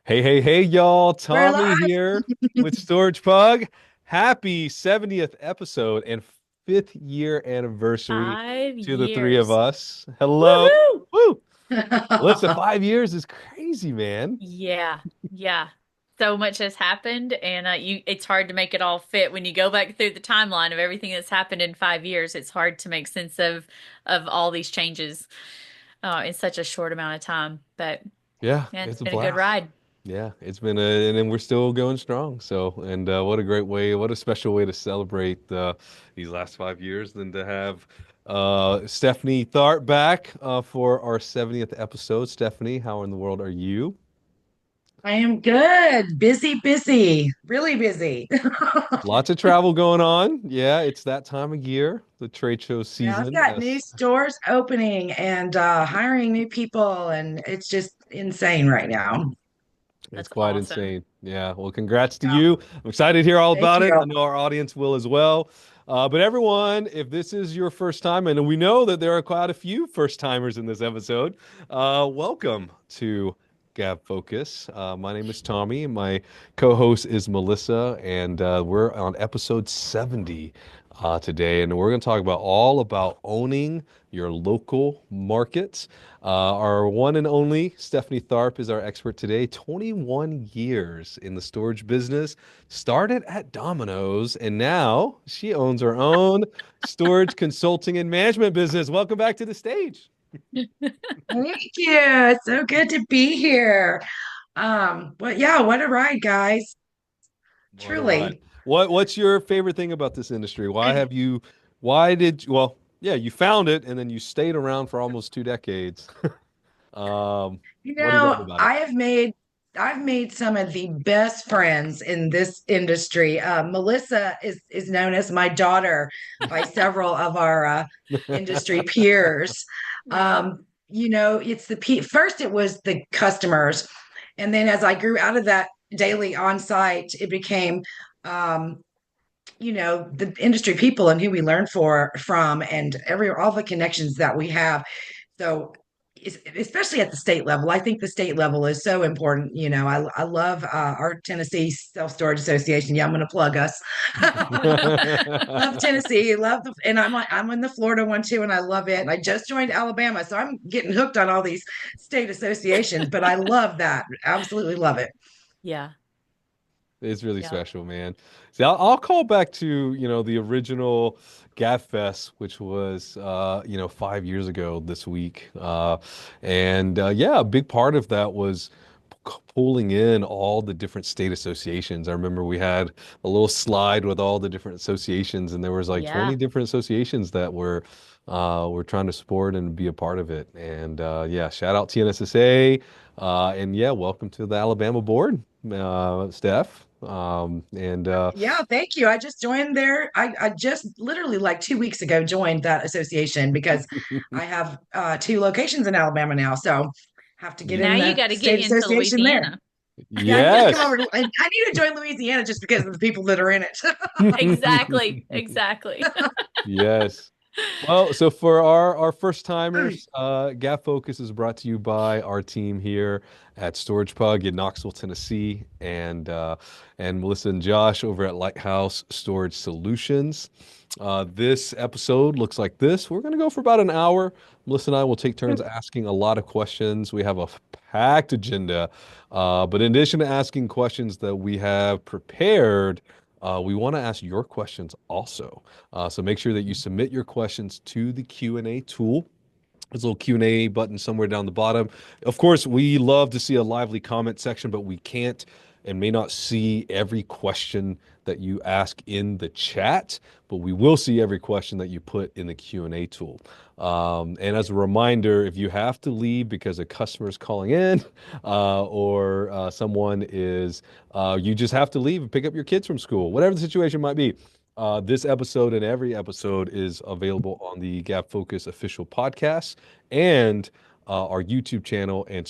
Hey, y'all. We're Tommy live. here with Storage Pug. Happy 70th episode and fifth year anniversary five to the three of years. us. Hello. Woohoo! Woo. Listen, 5 years is crazy, man. Yeah, yeah. So much has happened, and it's hard to make it all fit when you go back through the timeline of everything that's happened in 5 years. It's hard to make sense of all these changes in such a short amount of time. But Yeah, yeah, it's it's a been a good blast. ride. Yeah, it's been and then we're still going strong. So, and what a great way, what a special way to celebrate these last 5 years than to have Stephanie Tharpe back for our 70th episode. Stephanie, how in the world are you? I am good. Busy, busy, really busy. Lots of travel going on. Yeah, it's that time of year, the trade show Yeah, I've season. got new stores opening and hiring new people, and it's just insane right now. It's That's quite awesome. insane. Yeah. Well, congrats to Yeah, you. I'm excited to hear all thank about it. you. I know our audience will as well. But everyone, if this is your first time, and we know that there are quite a few first timers in this episode, welcome to Gabfocus. My name is Tommy. My co-host is Melissa, and we're on episode 70 today, and we're going to talk about all about owning your local markets. Our one and only Stephanie Tharpe is our expert today. 21 years in the storage business, started at Domino's, and now she owns her own storage consulting and management business. Welcome back to the stage. Thank you. It's so good to be here. But yeah, what a ride, guys. What a ride. Truly. What's your favorite thing about this industry? I, Why did, well, yeah, you found it and then you stayed around for almost 2 decades. What do you love about it? I've made some of the best friends in this industry. Melissa is known as my daughter by several of our industry peers. Yeah. It's first it was the customers, and then as I grew out of that daily on site, it became um, the industry people and who we learn from and every all the connections that we have. So especially at the state level, I think the state level is so important. I love our Tennessee Self Storage Association. Yeah, I'm going to plug us. Love Tennessee, and I'm in the Florida one too, and I love it. And I just joined Alabama, so I'm getting hooked on all these state associations. But I love that, absolutely love it. Yeah. It's really Yeah. special, man. See, I'll call back to, the original Gabfest, which was, 5 years ago this week. And yeah, a big part of that was pulling in all the different state associations. I remember we had a little slide with all the different associations, and there was like Yeah. 20 different associations that were trying to support and be a part of it. And yeah, shout out TNSSA. And yeah, welcome to the Alabama board, Steph. And Yeah, thank you. I just joined there. I just literally like 2 weeks ago joined that association because I have two locations in Alabama now. So have to get y- Now in you the got to get state into association there. Louisiana. Yeah, I need to come yes. over. I need to join Louisiana just because of the people that are in it. Exactly. Exactly. Yes. Well, so for our first timers, Gap Focus is brought to you by our team here at Storage Pug in Knoxville, Tennessee, and Melissa and Josh over at Lighthouse Storage Solutions. This episode looks like this. We're going to go for about an hour. Melissa and I will take turns asking a lot of questions. We have a packed agenda, but in addition to asking questions that we have prepared, we want to ask your questions also. So make sure that you submit your questions to the Q&A tool. There's a little Q&A button somewhere down the bottom. Of course, we love to see a lively comment section, but we can't and may not see every question that you ask in the chat, but we will see every question that you put in the Q&A tool. And as a reminder, if you have to leave because a customer is calling in or someone is, you just have to leave and pick up your kids from school, whatever the situation might be. This episode and every episode is available on the Gap Focus official podcast and our YouTube channel and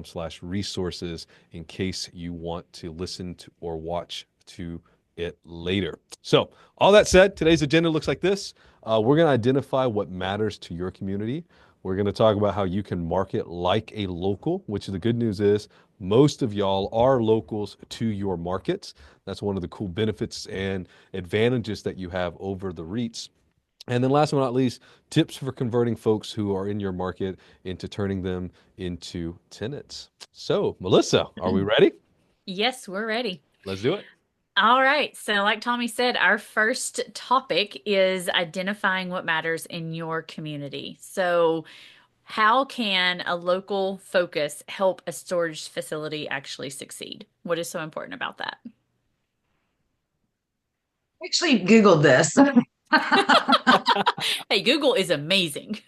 storagepug.com/resources in case you want to listen to or watch to it later. So, all that said, today's agenda looks like this. We're going to identify what matters to your community. We're going to talk about how you can market like a local, which the good news is most of y'all are locals to your markets. That's one of the cool benefits and advantages that you have over the REITs. And then last but not least, tips for converting folks who are in your market into turning them into tenants. So, Melissa, are we ready? Yes, we're ready. Let's do it. All right. So, like Tommy said, our first topic is identifying what matters in your community. So, how can a local focus help a storage facility actually succeed? What is so important about that? Actually Googled this. Hey, Google is amazing.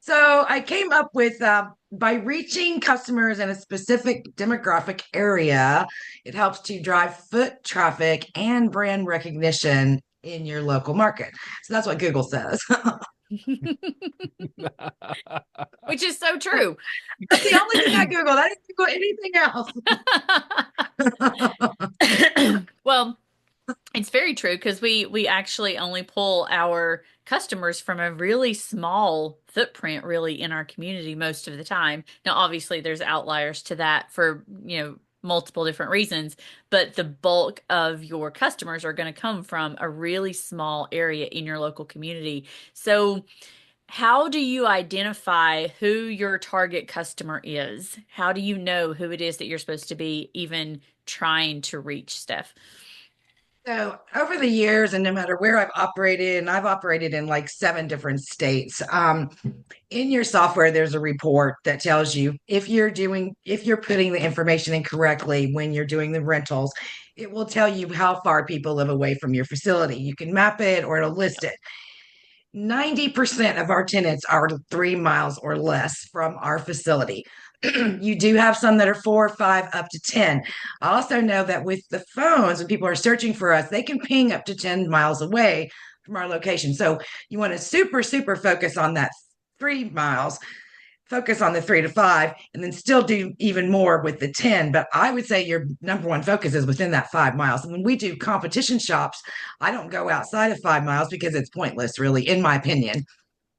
So I came up with by reaching customers in a specific demographic area, it helps to drive foot traffic and brand recognition in your local market. So that's what Google says. Which is so true. That's the only thing I Googled. I didn't Google anything else. Well, it's very true because we actually only pull our customers from a really small footprint really in our community most of the time. Now, obviously there's outliers to that for, multiple different reasons, but the bulk of your customers are going to come from a really small area in your local community. So, how do you identify who your target customer is? How do you know who it is that you're supposed to be even trying to reach, Steph? So over the years, and no matter where I've operated, and I've operated in like 7 different states, in your software, there's a report that tells you if you're putting the information in correctly when you're doing the rentals, it will tell you how far people live away from your facility. You can map it or it'll list it. 90% of our tenants are 3 miles or less from our facility. You do have some that are 4, 5, up to 10. I also know that with the phones, when people are searching for us, they can ping up to 10 miles away from our location. So you want to super focus on that 3 miles, focus on the 3 to 5, and then still do even more with the 10. But I would say your number one focus is within that 5 miles. And when we do competition shops, I don't go outside of 5 miles because it's pointless, really, in my opinion.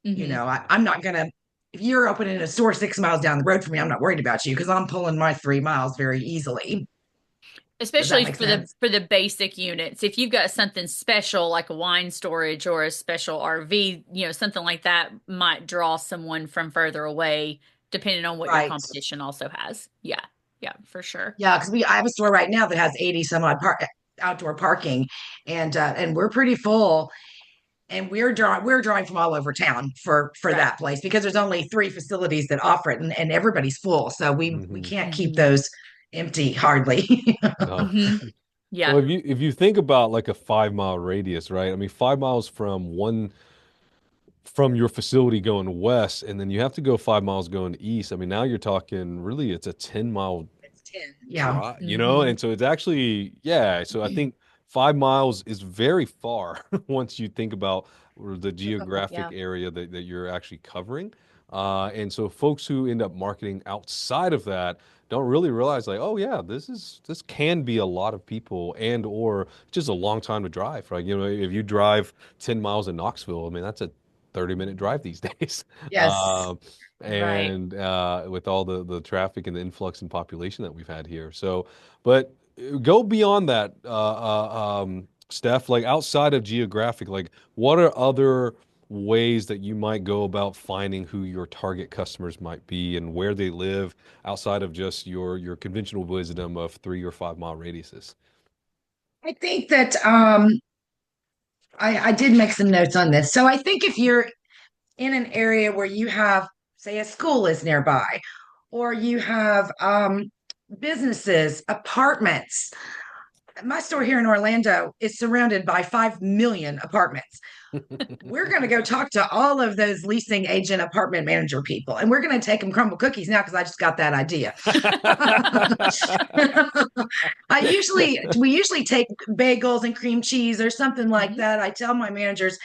Hmm. I'm not going to, if you're opening a store 6 miles down the road from me, I'm not worried about you because I'm pulling my 3 miles very easily. Does that Especially make for the sense? for the basic units. If you've got something special like a wine storage or a special RV, something like that might draw someone from further away, depending on what your Right. competition also has. Yeah. Yeah, for sure. Yeah, because I have a store right now that has 80 some odd outdoor parking, and we're pretty full. And we're drawing from all over town for Right. that place because there's only 3 facilities that offer it, and everybody's full, so we Hmm. can't keep Hmm. those empty hardly. No. Hmm. Yeah. Well, if you think about like a 5 mile radius, right? I mean, 5 miles from your facility going west, and then you have to go 5 miles going east. I mean, now you're talking really it's a 10 mile It's 10. Yeah. drive, Hmm. and so it's actually, yeah. So I think 5 miles is very far once you think about the geographic Yeah. area that you're actually covering. And so folks who end up marketing outside of that don't really realize like, oh yeah, this can be a lot of people and or just a long time to drive, right? If you drive 10 miles in Knoxville, I mean, that's a 30-minute drive these days. Yes. Right. And with all the traffic and the influx in population that we've had here. So, but go beyond that, Steph, like outside of geographic, like what are other ways that you might go about finding who your target customers might be and where they live outside of just your conventional wisdom of 3 or 5 mile radiuses? I think that I did make some notes on this. So I think if you're in an area where you have, say, a school is nearby, or you have businesses, apartments. My store here in Orlando is surrounded by 5 million apartments. We're going to go talk to all of those leasing agent apartment manager people, and we're going to take them crumble cookies now because I just got that idea. We usually take bagels and cream cheese or something like Hmm. that. I tell my managers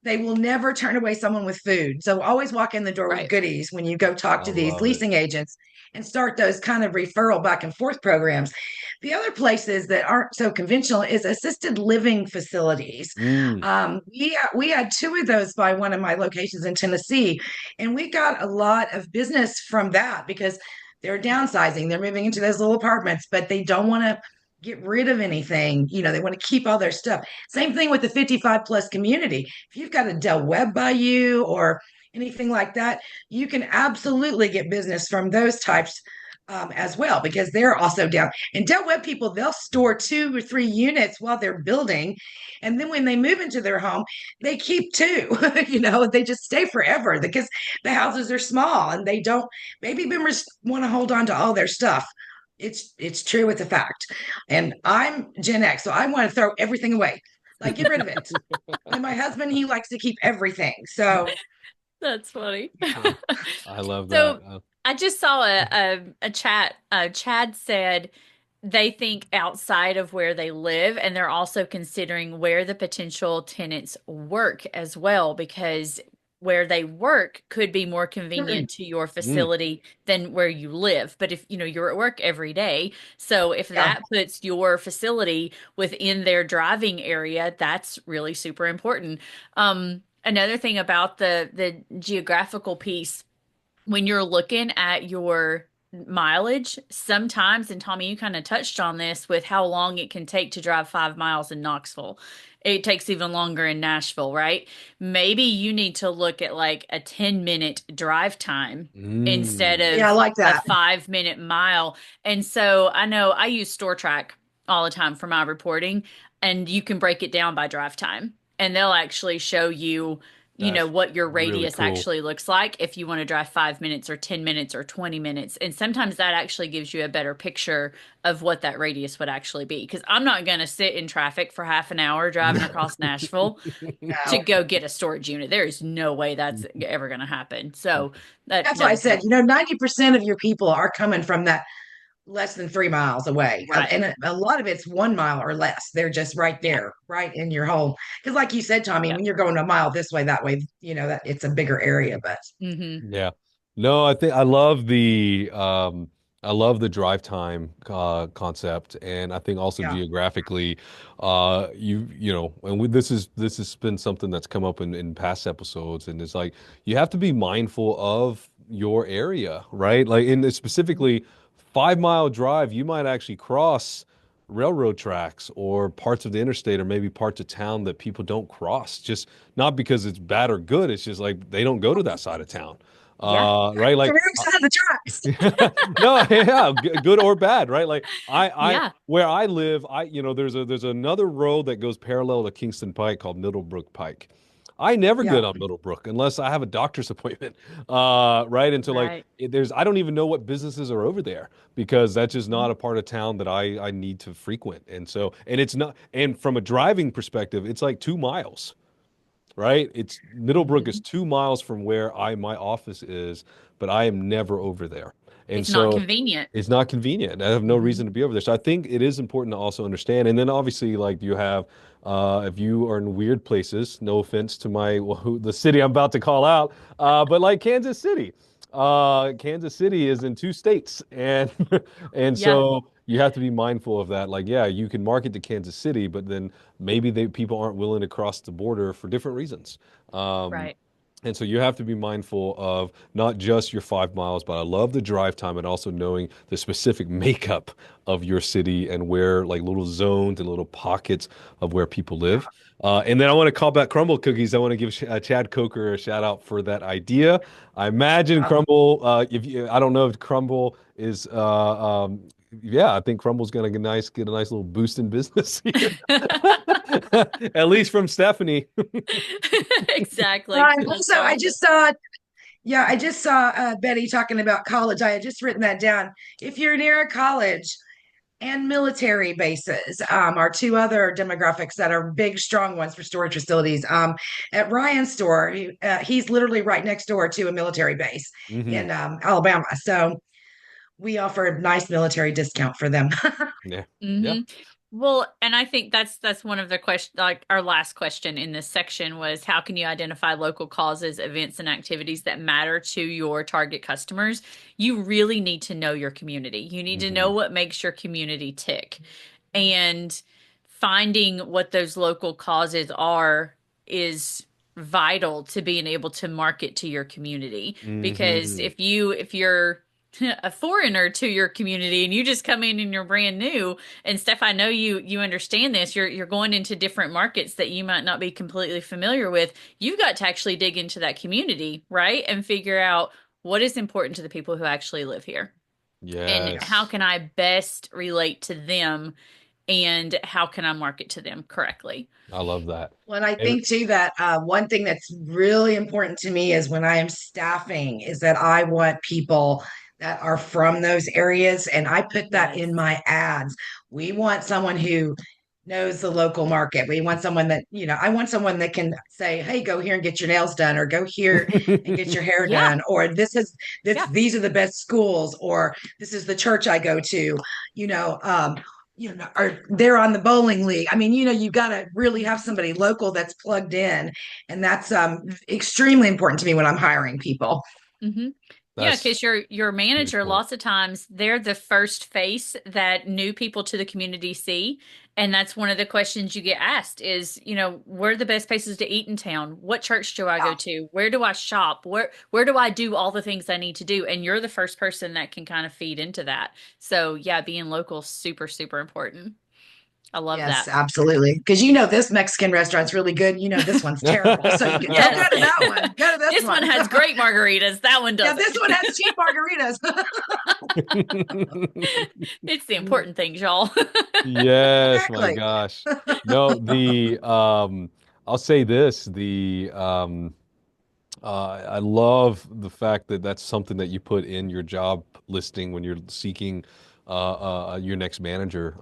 they will never turn away someone with food. So always walk in the door with Right. goodies when you go talk I to these love it. leasing agents and start those kind of referral back and forth programs. The other places that aren't so conventional is assisted living facilities. Mm. We had 2 of those by one of my locations in Tennessee, and we got a lot of business from that because they're downsizing, they're moving into those little apartments, but they don't want to get rid of anything. They want to keep all their stuff. Same thing with the 55 plus community. If you've got a Del Webb by you or anything like that, you can absolutely get business from those types as well, because they're also down. And Del Webb people, they'll store 2 or 3 units while they're building. And then when they move into their home, they keep two. They just stay forever because the houses are small and they don't, baby boomers want to hold on to all their stuff. It's true. It's a fact. And I'm Gen X, so I want to throw everything away, like get rid of it. And my husband, he likes to keep everything. So That's funny. I love that. So I just saw a chat. Chad said they think outside of where they live, and they're also considering where the potential tenants work as well, because where they work could be more convenient to your Mm, facility than where you live. But if you're at work every day, so if yeah, that puts your facility within their driving area, that's really super important. Another thing about the geographical piece, when you're looking at your mileage, sometimes, and Tommy, you kind of touched on this with how long it can take to drive 5 miles in Knoxville. It takes even longer in Nashville, right? Maybe you need to look at like a 10-minute drive time instead mm. yeah, I of like a that. 5-minute mile. And so I know I use Store Track all the time for my reporting, and you can break it down by drive time, and they'll actually show you That's what your really radius cool. actually looks like if you want to drive 5 minutes or 10 minutes or 20 minutes. And sometimes that actually gives you a better picture of what that radius would actually be. Because I'm not going to sit in traffic for half an hour driving across Nashville to No, go get a storage unit. There is no way that's ever going to happen. So that's why that I was said, 90% of your people are coming from that less than 3 miles away. right. And a lot of it's 1 mile or less. They're just right Yeah. there, right in your home. Because, like you said, Tommy, Yeah. when you're going a mile this way, that way, that it's a bigger area. But Hmm. Yeah. No, I think I love the drive time concept, and I think also yeah, geographically, and this has been something that's come up in past episodes, and it's like you have to be mindful of your area, right? Like in this specifically 5 mile drive, you might actually cross railroad tracks or parts of the interstate or maybe parts of town that people don't cross, just not because it's bad or good. It's just like they don't go to that side of town. Yeah. Right? the Like, wrong side of the tracks. no, yeah, good or bad, right? Like Yeah. where I live, there's another road that goes parallel to Kingston Pike called Middlebrook Pike. I never get Yeah, on Middlebrook unless I have a doctor's appointment. Right? And so like Right. I don't even know what businesses are over there because that's just not a part of town that I need to frequent. And it's not, and from a driving perspective, it's like 2 miles, right? It's Middlebrook is Mhm. 2 miles from where my office is, but I am never over there. And It's not so convenient. it's not convenient. I have no Hmm. reason to be over there. So I think it is important to also understand. And then obviously, like you have, if you are in weird places, no offense to the city I'm about to call out, but like Kansas City. Kansas City is in 2 states, and and Yeah. so you have to be mindful of that. Like, yeah, you can market to Kansas City, but then maybe people aren't willing to cross the border for different reasons. Um, Right. and so you have to be mindful of not just your 5 miles, but I love the drive time and also knowing the specific makeup of your city and where like little zones and little pockets of where people live. And then I want to call back Crumble Cookies. I want to give Chad Coker a shout out for that idea. I imagine yeah. Crumble, I don't know if Crumble is, yeah, I think Crumble's gonna get a nice little boost in business here. At least from Stephanie. Exactly. And That's also, I right. just saw, yeah, I just saw Betty talking about college. I had just written that down. If you're near a college and military bases are two other demographics that are big, strong ones for storage facilities. At Ryan's store, he's literally right next door to a military base Hmm. in Alabama. So we offer a nice military discount for them. Yeah. Yeah. Hmm. Well, and I think that's one of the question, like our last question in this section was how can you identify local causes, events, and activities that matter to your target customers? You really need to know your community. You need to know Hmm. what makes your community tick. And finding what those local causes are is vital to being able to market to your community. Because Hmm. if you're a foreigner to your community and you just come in and you're brand new. And Steph, I know you understand this. You're going into different markets that you might not be completely familiar with. You've got to actually dig into that community, right? And figure out what is important to the people who actually live here. And how Yes. can I best relate to them and how can I market to them correctly? I love that. Well, and I And think too that one thing that's really important to me is when I am staffing is that I want people that are from those areas, and I put that Yes. in my ads. We want someone who knows the local market. We want someone that, I want someone that can say, "Hey, go here and get your nails done," or "Go here and get your hair Yeah. done," or Yeah. these are the best schools," or "This is the church I go to," you know. Or they're on the bowling league. I mean, you got to really have Mhm. somebody local that's plugged in. And that's extremely important to me when I'm hiring people. Mm-hmm. Yeah, that's because your a huge manager, point. lots of times they're the first face that new people to the community see. And that's one of the questions you get asked is, where are the best places to eat in town? What church do I go Yeah. to? Where do I shop? Where do I do all the things I need to do? And you're the first person that can kind of feed into that. So yeah, being local, super, super important. I love Yes, that. absolutely. Because this Mexican restaurant's really good. This one's terrible. So don't Yes. go to that one. Go to this This one one. has great margaritas. That one Yeah, doesn't. this one has cheap margaritas. It's the important things, y'all. Yes, my Exactly. gosh. No, I'll say this, I love the fact that that's something that you put in your job listing when you're seeking your next manager,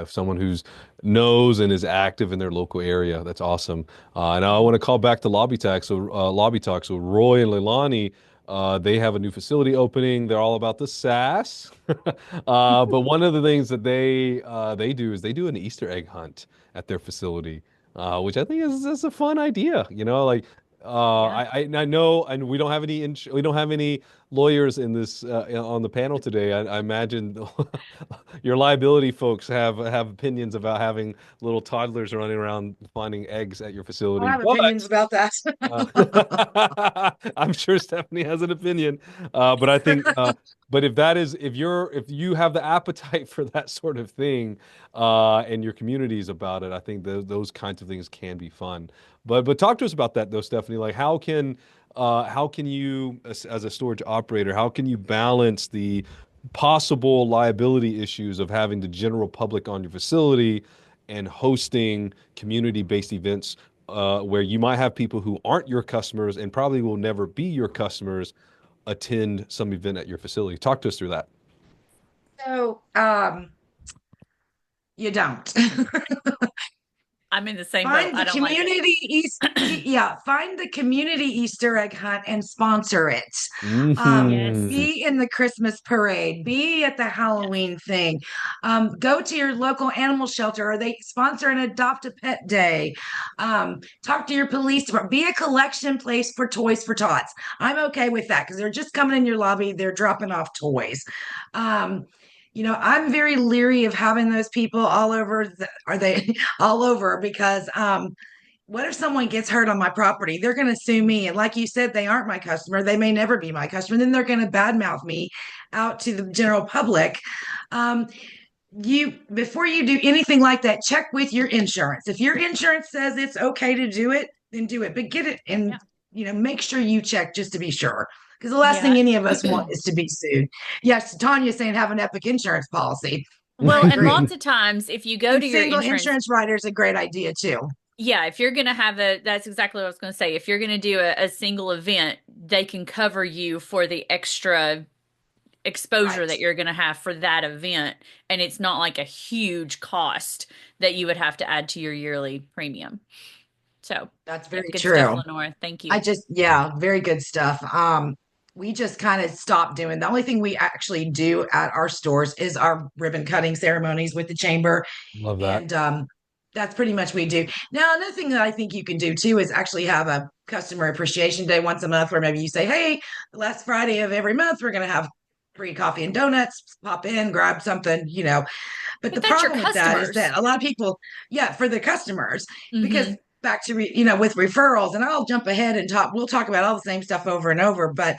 if someone who's knows and is active in their local area. That's awesome. And I want to call back to Lobby Talk. So Lobby Talk. So Roy and Leilani, they have a new facility opening. They're all about the SaaS. But one of the things that they do is they do an Easter egg hunt at their facility, which I think is a fun idea. Like Yeah. I know, and we don't have any lawyers in this on the panel today. I imagine your liability folks have opinions about having little toddlers running around finding eggs at your I facility, have opinions but about that. uh, I'm sure Stephanie has an opinion, but I think, but if you have the appetite for that sort of thing, and your community is about it, I think those kinds of things can be fun. But talk to us about that though, Stephanie. Like how can you as a storage operator, how can you balance the possible liability issues of having the general public on your facility and hosting community-based events where you might have people who aren't your customers and probably will never be your customers attend some event at your facility. Talk to us through that. So, you don't. I'm in the same boat. Find I the don't like it. yeah, find the community Easter egg hunt and sponsor it. Yes. Hmm. Be in the Christmas parade, be at the Yes. Halloween thing. Go to your local animal shelter, or they sponsor an adopt a pet day. Talk to your police department. Be a collection place for toys for tots. I'm okay with that because they're just coming in your lobby, they're dropping off toys. Um, I'm very leery of having those people all over. Are they all over? Because what if someone gets hurt on my property? They're going to sue me. And like you said, they aren't my customer. They may never be my customer. Then they're going to badmouth me out to the general public. Um, before you do anything like that, check with your insurance. If your insurance says it's okay to do it, then do it. But get it and Yeah. make sure you check just to be sure. Because the last Yeah. thing any of us want is to be sued. Yes, Tanya's saying have an epic insurance policy. I Well, and agree. lots of times if you go And to your single insurance, insurance rider is a great idea too. yeah, if you're going to have that's exactly what I was going to say. If you're going to do a single event, they can cover you for the extra exposure Right. that you're going to have for that event. And it's not like a huge cost that you would have to add to your yearly premium. So, That's yeah, very good stuff, true. Lenore. Thank you. Yeah, very good stuff. We just kind of stopped doing the only thing we actually do at our stores is our ribbon cutting ceremonies with the chamber. Love that. And that's pretty much what we do. Now, another thing that I think you can do too is actually have a customer appreciation day once a month where maybe you say, hey, the last Friday of every month, we're going to have free coffee and donuts. Pop in, grab something. But the But that's your problem with that is customers. that a lot of people, yeah, for the customers, because Hmm. back to, with referrals, and I'll jump ahead and we'll talk about all the same stuff over and over. But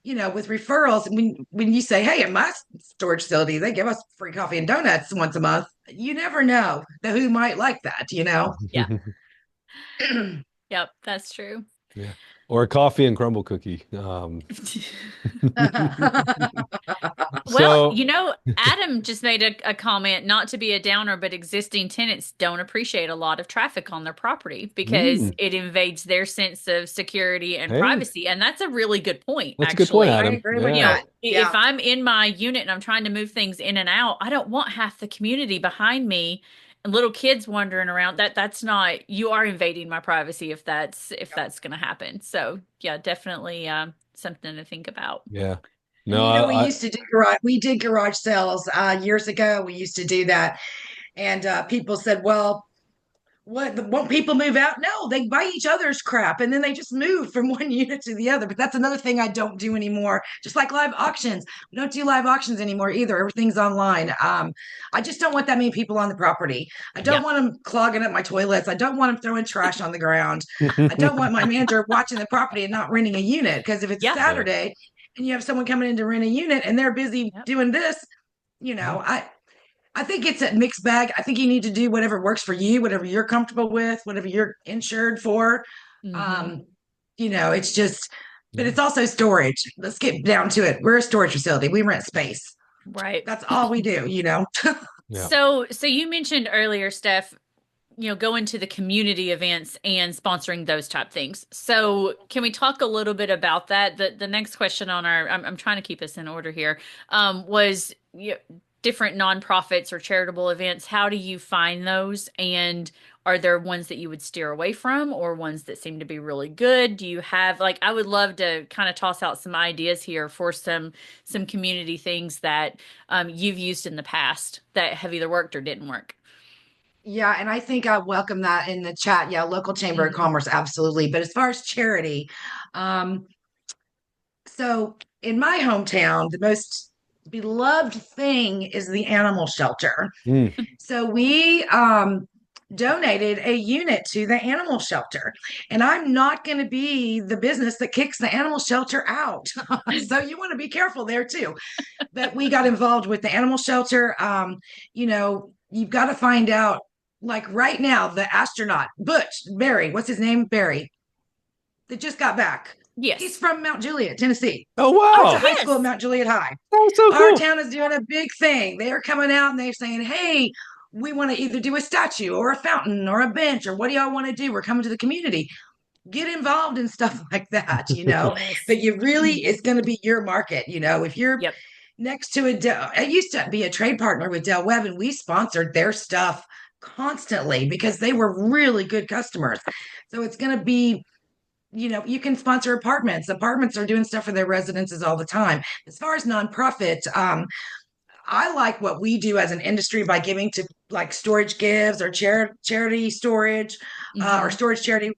with referrals, when you say, "Hey, in my storage facility, they give us free coffee and donuts once a month," you never know who might like that. Yeah. Yep, that's true. Yeah. Or a coffee and crumble cookie. Well, So, Adam just made a comment, not to be a downer, but existing tenants don't appreciate a lot of traffic on their property because mm, it invades their sense of security and hey, privacy. And that's a really good point, that's a good point, actually. I Adam. agree with Yeah. that. If Yeah. I'm in my unit and I'm trying to move things in and out, I don't want half the community behind me and little kids wandering around. That's not, you are invading my privacy if that's going to happen. So, yeah, definitely something to think about. Yeah. And No, I we did garage sales years ago. We used to do that. And people said, "Well, won't people move out?" No, they buy each other's crap and then they just move from one unit to the other. But that's another thing I don't do anymore. Just like live auctions. We don't do live auctions anymore either. Everything's online. I just don't want that many people on the property. I don't Yep. want them clogging up my toilets. I don't want them throwing trash on the ground. I don't want my manager watching the property and not renting a unit, because if it's Yeah. yeah. Saturday and you have someone coming in to rent a unit and they're busy Yep. doing this, I think it's a mixed bag. I think you need to do whatever works for you, whatever you're comfortable with, whatever you're insured for. Hmm. Um, it's just, but Yeah. it's also storage. Let's get down to it. We're a storage facility. We rent space. Right. That's all we do. Yeah. So you mentioned earlier, Steph, going to the community events and sponsoring those type things. So can we talk a little bit about that? The next question on I'm trying to keep us in order here, was different nonprofits or charitable events. How do you find those? And are there ones that you would steer away from or ones that seem to be really good? Do you have, like, I would love to kind of toss out some ideas here for some community things that you've used in the past that have either worked or didn't work. Yeah, and I think I welcome that in the chat. Yeah, local chamber of Hmm. commerce, absolutely. But as far as charity, um, so in my hometown, the most beloved thing is the animal shelter. Mm. So we donated a unit to the animal shelter. And I'm not going to be the business that kicks the animal shelter out. So you want to be careful there too. But we got involved with the animal shelter. You've got to find out, like right now, the astronaut, Barry, what's his name? Barry, that just got back. He's Yes. from Mount Juliet, Tennessee. Oh Went to wow. high school at Yes. Mount Juliet High. That was so Our cool. town is doing a big thing. They're coming out and they're saying, "Hey, we want to either do a statue or a fountain or a bench, or what do y'all want to do? We're coming to the community." Get involved in stuff like that. Yes. But you really, it's going to be your market. If you're Yep. next to I used to be a trade partner with Del Webb, and we sponsored their stuff constantly because they were really good customers. So it's going to be, you can sponsor apartments. Apartments are doing stuff for their residences all the time. As far as nonprofit, I like what we do as an industry by giving to, like, storage gives or charity storage, or Hmm. storage charity,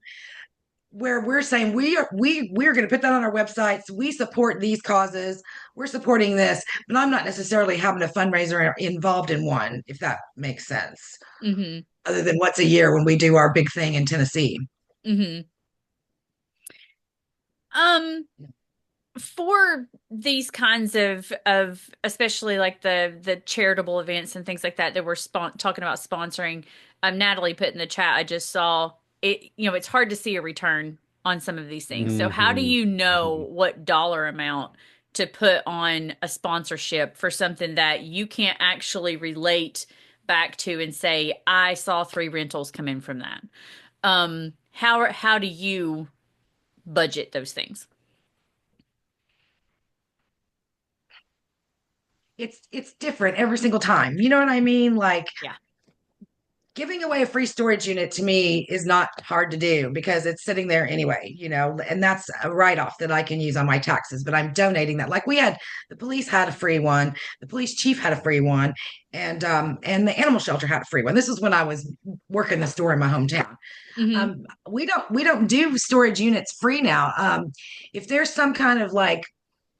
where we're saying we're going to put that on our websites. We support these causes. We're supporting this, but I'm not necessarily having a fundraiser involved in one, if that makes sense. Hmm. Other than once a year when we do our big thing in Tennessee. Hmm. Um, for these kinds of especially like the charitable events and things like that we're talking about sponsoring, Natalie put in the chat, I just saw it, it's hard to see a return on some of these things. So how do Hmm. you know Hmm. what dollar amount to put on a sponsorship for something that you can't actually relate back to and say, I saw 3 rentals come in from that? How do you budget those things? It's different every single time. You know what I mean? Like, Yeah. giving away a free storage unit to me is not hard to do because it's sitting there anyway, and that's a write-off that I can use on my taxes, but I'm donating that. Like, the police had a free one, the police chief had a free one, and the animal shelter had a free one. This is when I was working the store in my hometown. Hmm. We don't do storage units free now. If there's some kind of, like,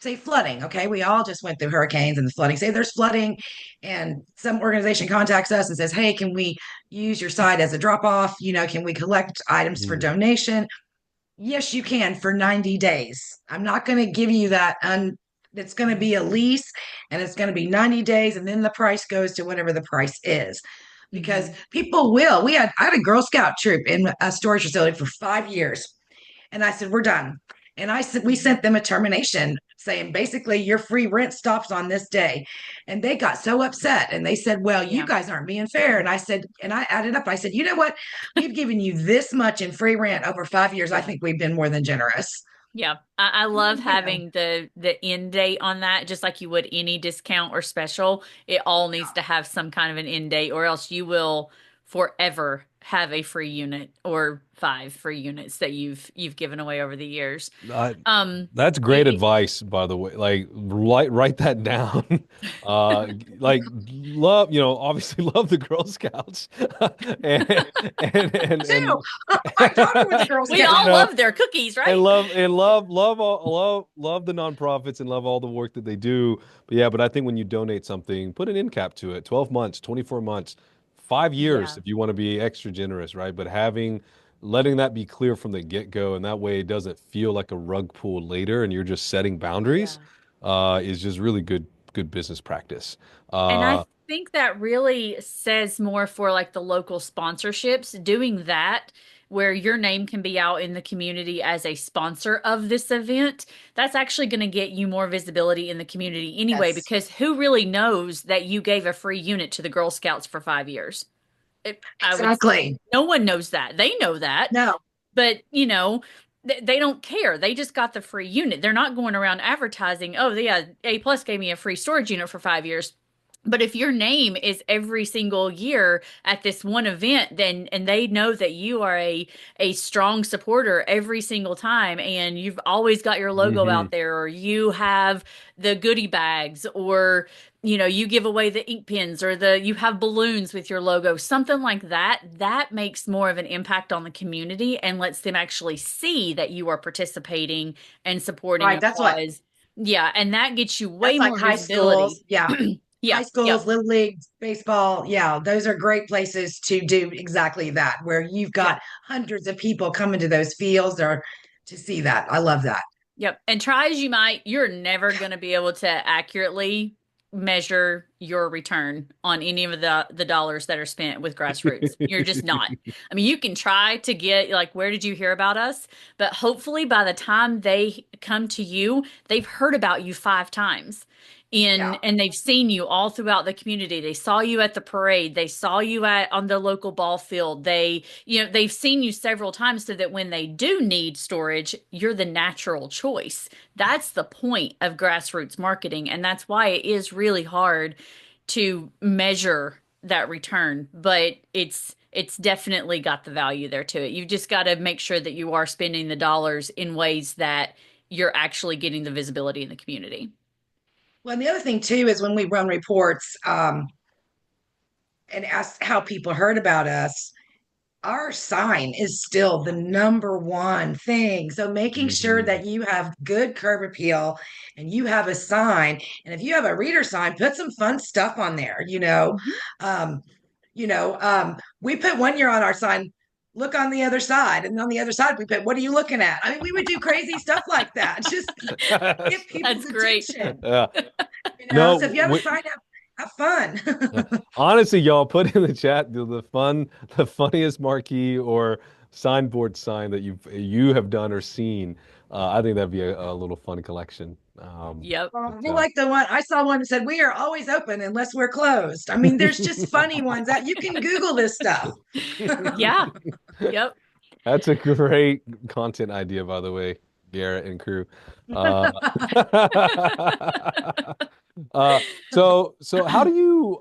say, flooding, okay, we all just went through hurricanes and the flooding. Say there's flooding and some organization contacts us and says, "Hey, can we use your site as a drop off? Can we collect items for Hmm. donation?" Yes, you can for 90 days. I'm not going to give you that. It's going to be a lease and it's going to be 90 days. And then the price goes to whatever the price is. Because Mhm. people will. I had a Girl Scout troop in a storage facility for 5 years. And I said, we're done. And I said, we sent them a termination saying basically your free rent stops on this day. And they got so upset and they said, well, you Yeah. guys aren't being fair. And I said, and I added up, I said, you know what? We've given you this much in free rent over 5 years. I Yeah. think we've been more than generous. Yeah. I love You know, having the end date on that, just like you would any discount or special. It all needs to have some kind of an end date, or else you will forever have a free unit or 5 free units that you've given away over the years. I, Um, that's great it, advice, by the way. Like, write that down. Like, love, obviously love the Girl Scouts, and too. and My daughter was a Girl we Scout. you all know, love their cookies, and right? love the nonprofits and love all the work that they do. But yeah, but I think when you donate something, put an end cap to it. 12 months, 24 months, 5 years Yeah. if you want to be extra generous, right? But letting that be clear from the get-go, and that way it doesn't feel like a rug pull later, and you're just setting boundaries, Yeah. is just really good business practice. And I Uh, think that really says more for like the local sponsorships, doing that where your name can be out in the community as a sponsor of this event. That's actually going to get you more visibility in the community anyway, Yes, because who really knows that you gave a free unit to the Girl Scouts for 5 years? I would say exactly. no one knows that. They know that, No, but they don't care. They just got the free unit. They're not going around advertising, oh yeah, A plus gave me a free storage unit for 5 years. But if your name is every single year at this one event, then and they know that you are a strong supporter every single time, and you've always got your logo mhm. out there, or you have the goodie bags, or you give away the ink pens, or the you have balloons with your logo, something like that. That makes more of an impact on the community and lets them actually see that you are participating and supporting right. a cause. Yeah, and that gets you way That's like more high schools. visibility. Yeah. Yeah, High yep, schools, little league, baseball. Yeah. Those are great places to do exactly that, where you've yep, got hundreds of people coming to those fields or to see that. I love that. yep. And try as you might, you're never going to be able to accurately measure your return on any of the dollars that are spent with grassroots. You're just not. I mean, you can try to get like, where did you hear about us? But hopefully by the time they come to you, they've heard about you 5 times. Yeah. And they've seen you all throughout the community. They saw you at the parade. They saw you at on the local ball field. They've seen you several times so that when they do need storage, you're the natural choice. That's the point of grassroots marketing. And that's why it is really hard to measure that return, but it's definitely got the value there to it. You've just got to make sure that you are spending the dollars in ways that you're actually getting the visibility in the community. Well, and the other thing too is when we run reports and ask how people heard about us, our sign is still the number one thing. So making sure Mhm. that you have good curb appeal and you have a sign, and if you have a reader sign, put some fun stuff on there. Mhm. Um, we put 1 year on our sign. Look on the other side, and on the other side we put, "What are you looking at?" I mean, we would do crazy stuff like that, just get people's That's great. attention. Yeah. So if No, you have a sign, have fun. honestly, y'all put in the chat the funniest marquee or signboard sign that you have done or seen. I think that'd be a little fun collection. Yep. But Well, like the one I saw one that said, "We are always open unless we're closed." I mean, there's just funny ones that you can Google this stuff. Yeah. Yep. That's a great content idea, by the way, Garrett and crew. Uh, so how do you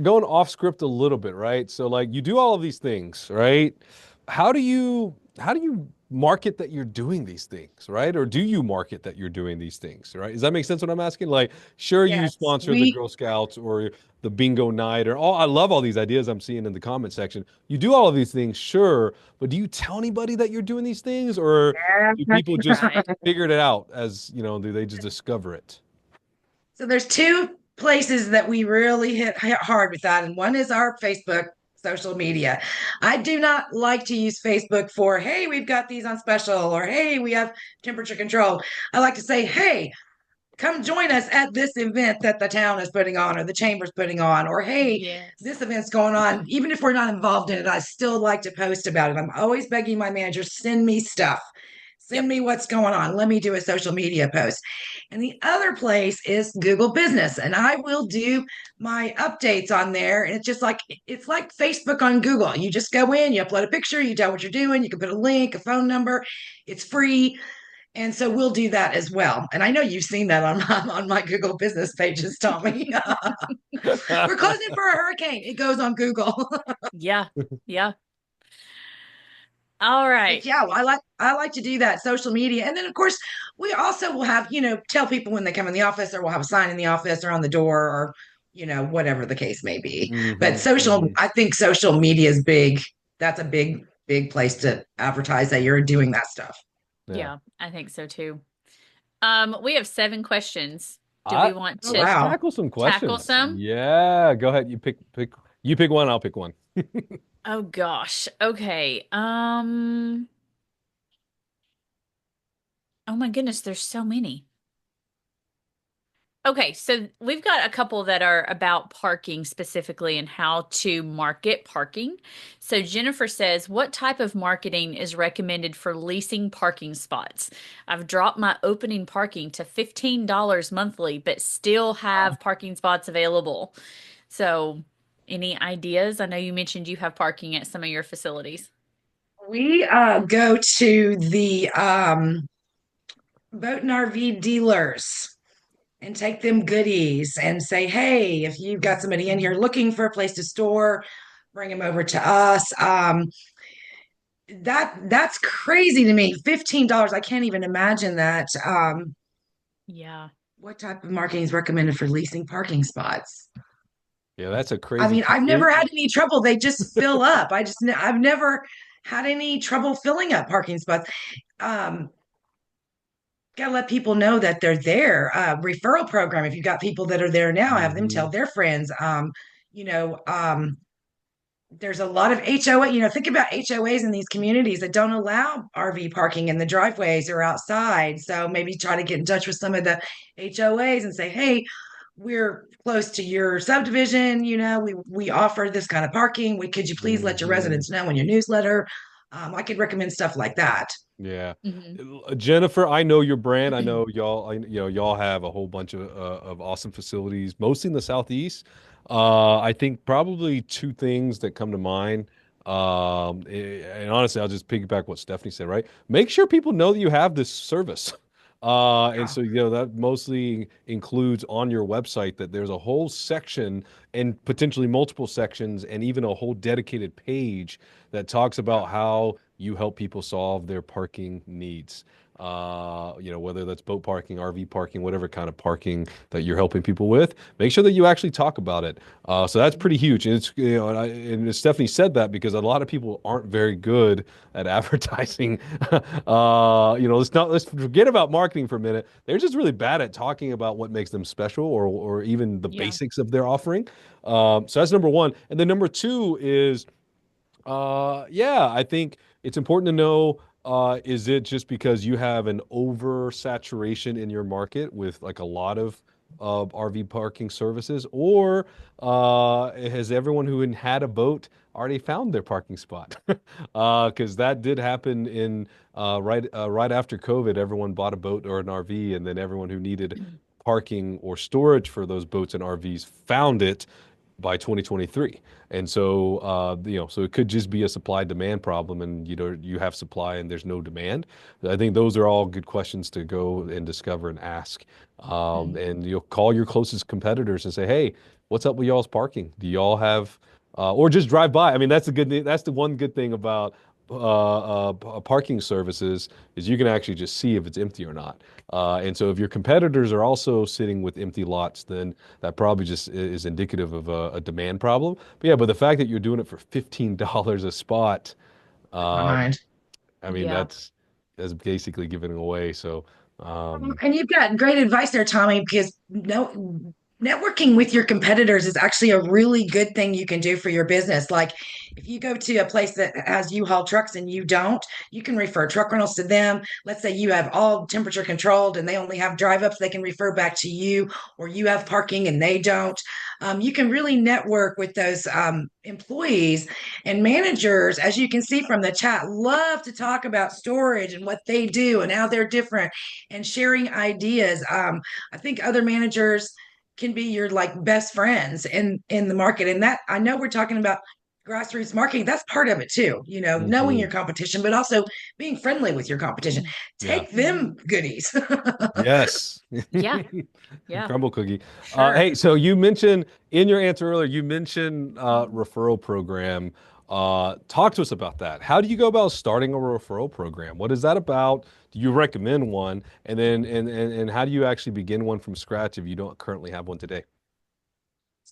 going off script a little bit, right? So like you do all of these things, right? How do you market that you're doing these things, right? Or do you market that you're doing these things, right? Does that make sense what I'm asking? Like, sure, you Yes, sponsor the we Girl Scouts or the bingo night or all I love all these ideas I'm seeing in the comment section. You do all of these things, sure, but do you tell anybody that you're doing these things or do people just Right. figure it out as, do they just discover it? so there's two places that we really hit hard with that, and one is our Facebook social media. I do not like to use Facebook for, hey, we've got these on special, or hey, we have temperature control. I like to say, hey, come join us at this event that the town is putting on or the chamber's putting on, or hey, Yes. this event's going on. Even if we're not involved in it, I still like to post about it. I'm always begging my manager, send me stuff, send Yep. me what's going on, let me do a social media post. And the other place is Google Business, and I will do my updates on there. And it's like Facebook on Google. You just go in, you upload a picture, you tell what you're doing, you can put a link, a phone number. It's free, and so we'll do that as well. And I know you've seen that on my Google business pages, Tommy. We're closing for a hurricane. It goes on Google. Yeah. Yeah. All But right. yeah, I like to do that social media. And then of course we also will have, tell people when they come in the office, or we'll have a sign in the office or on the door, or whatever the case may be. But Hmm. I think social media is big. That's a big, big place to advertise that you're doing that stuff. Yeah. Yeah, I think so too. We have 7 questions. Do we I want Oh to let's wow. tackle some tackle questions. some? Yeah, go ahead. You pick one, I'll pick one. Oh gosh. Okay. Oh my goodness, there's so many. Okay, so we've got a couple that are about parking specifically and how to market parking. So Jennifer says, what type of marketing is recommended for leasing parking spots? I've dropped my opening parking to $15 monthly, but still have parking spots available. So, any ideas? I know you mentioned you have parking at some of your facilities. We go to the boat and RV dealers and take them goodies and say, hey, if you've got somebody in here looking for a place to store, bring them over to us. That's crazy to me. $15. I can't even imagine that. Yeah. What type of marketing is recommended for leasing parking spots? Yeah, that's a I crazy mean, key. I've never had any trouble. They just fill up. I've never had any trouble filling up parking spots. Um, Got to let people know that they're there. Referral program. If you've got people that are there now, have them tell Mhm. their friends. You know, um, there's a lot of HOA. Think about HOAs in these communities that don't allow RV parking in the driveways or outside. So maybe try to get in touch with some of the HOAs and say, hey, we're close to your subdivision. We offer this kind of parking. Could you please let your Mhm. residents know in your newsletter? I could recommend stuff like that. Yeah. Hmm. Jennifer, I know your brand. I know y'all, y'all have a whole bunch of awesome facilities, mostly in the Southeast. I think probably two things that come to mind. And honestly, I'll just piggyback what Stephanie said, right? Make sure people know that you have this service. And Yeah. so, that mostly includes on your website that there's a whole section and potentially multiple sections and even a whole dedicated page that talks about how you help people solve their parking needs. Whether that's boat parking, RV parking, whatever kind of parking that you're helping people with, make sure that you actually talk about it. So that's pretty huge. And it's, and Stephanie said that because a lot of people aren't very good at advertising. Let's forget about marketing for a minute. They're just really bad at talking about what makes them special or even the Yeah. basics of their offering. So that's number one. And then number two is yeah, I think it's important to know, is it just because you have an oversaturation in your market with like a lot of RV parking services, or has everyone who had a boat already found their parking spot? Because that did happen in right after COVID. Everyone bought a boat or an RV, and then everyone who needed parking or storage for those boats and RVs found it by 2023. And so, so it could just be a supply demand problem, and you have supply and there's no demand. I think those are all good questions to go and discover and ask. And you'll call your closest competitors and say, hey, what's up with y'all's parking? Do y'all have, or just drive by? I mean, that's the good thing. That's the one good thing about parking services is you can actually just see if it's empty or not. And so if your competitors are also sitting with empty lots, then that probably just is indicative of a demand problem. But yeah, but the fact that you're doing it for $15 a spot, My uh, mind. I mean, Yeah. that's basically giving it away. So, And you've got great advice there, Tommy, because networking with your competitors is actually a really good thing you can do for your business. Like if you go to a place that has U-Haul trucks and you don't, you can refer truck rentals to them. Let's say you have all temperature controlled and they only have drive ups, they can refer back to you, or you have parking and they don't. You can really network with those employees and managers. As you can see from the chat, love to talk about storage and what they do and how they're different and sharing ideas. I think other managers can be your like best friends in the market. And that, I know we're talking about grassroots marketing, that's part of it too, knowing Hmm. your competition, but also being friendly with your competition. Yeah. Take them goodies. Yes. Yeah. Yeah, Crumble cookie. sure. Hey, so you mentioned in your answer earlier, you mentioned referral program. Talk to us about that. How do you go about starting a referral program? What is that about? Do you recommend one? And then and how do you actually begin one from scratch if you don't currently have one today?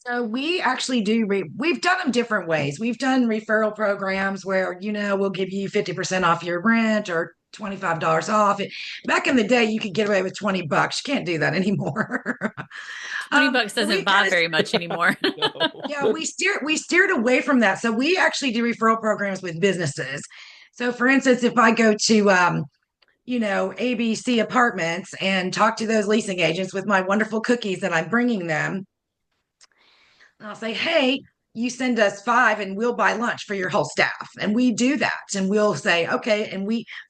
So we actually do, we've done them different ways. We've done referral programs where, we'll give you 50% off your rent or $25 off. Back in the day, you could get away with $20. You can't do that anymore. 20 bucks So we doesn't buy kind of, very much anymore. No. yeah, we steered away from that. So we actually do referral programs with businesses. So for instance, if I go to, ABC apartments and talk to those leasing agents with my wonderful cookies that I'm bringing them, I'll say, hey, you send us five and we'll buy lunch for your whole staff. And we do that. And we'll say, okay.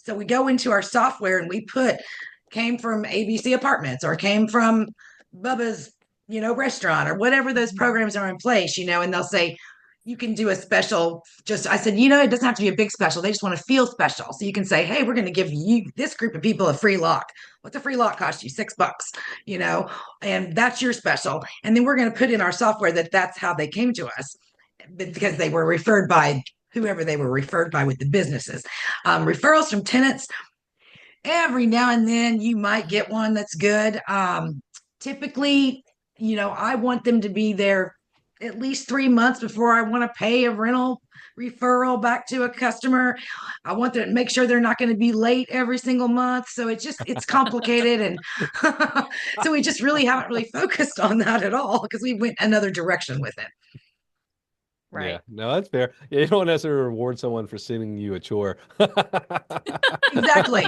So we go into our software and we put came from ABC Apartments or came from Bubba's, restaurant or whatever those programs are in place, and they'll say, you can do a special. Just, I said, it doesn't have to be a big special. They just want to feel special. So you can say, hey, we're going to give you this group of people a free lock. What's a free lock cost you? $6, you know, and that's your special. And then we're going to put in our software that that's how they came to us because they were referred by whoever they were referred by with the businesses. Referrals from tenants, every now and then you might get one that's good. Typically, I want them to be there at least 3 months before I want to pay a rental referral back to a customer. I want to make sure they're not going to be late every single month. So it's complicated. And so we just really haven't really focused on that at all because we went another direction with it. Yeah, Right. no, that's fair. Yeah, you don't necessarily reward someone for sending you a chore. Exactly.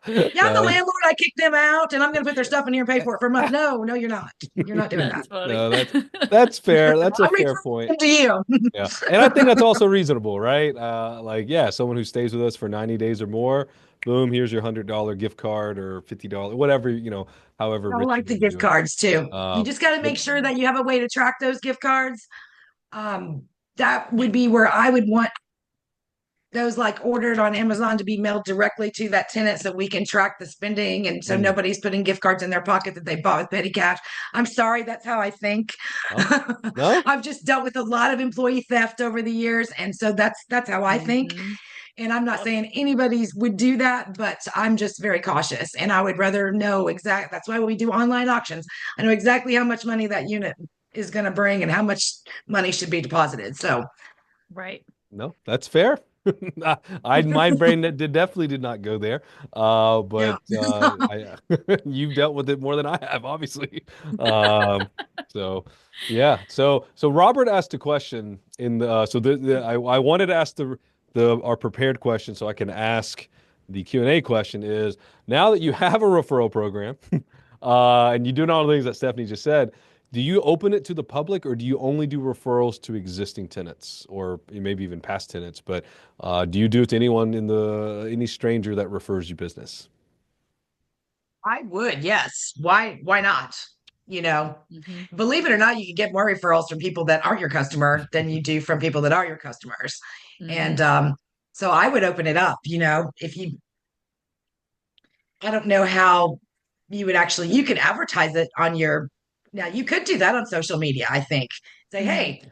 Yeah, I'm the No, landlord. I kicked them out and I'm going to put their stuff in here and pay for it for a month. No, no, you're not. You're not doing that. That's funny. no, that's fair. That's a I fair refer point. them to you. Yeah, and I think that's also reasonable, right? Like, yeah, someone who stays with us for 90 days or more, boom, here's your $100 gift card or $50, whatever, however I rich you like the want to gift do it. cards too. You Um, just got to but make sure that you have a way to track those gift cards. Um, that would be where I would want those like ordered on Amazon to be mailed directly to that tenant so we can track the spending and so mm, nobody's putting gift cards in their pocket that they bought with petty cash. I'm sorry, that's how I think. no, no, I've just dealt with a lot of employee theft over the years and so that's how I think. Hmm. And I'm not saying anybody's would do that, but I'm just very cautious and I would rather know exact. That's why we do online auctions. I know exactly how much money that unit is going to bring and how much money should be deposited. So, Right. no, that's fair. My brain definitely did not go there. yeah. But I you've dealt with it more than I have, obviously. Um, so yeah. So Robert asked a question in I wanted to ask the our prepared question so I can ask the Q&A question is now that you have a referral program, and you do all the things that Stephanie just said, do you open it to the public or do you only do referrals to existing tenants or maybe even past tenants? But do you do it to anyone any stranger that refers you business? I would, yes. Why not? You know, Hmm. Believe it or not, you can get more referrals from people that aren't your customer than you do from people that are your customers. And Hmm. so I would open it up, if you I don't know how you could advertise it on your now you could do that on social media, I think. Say, Hmm. hey,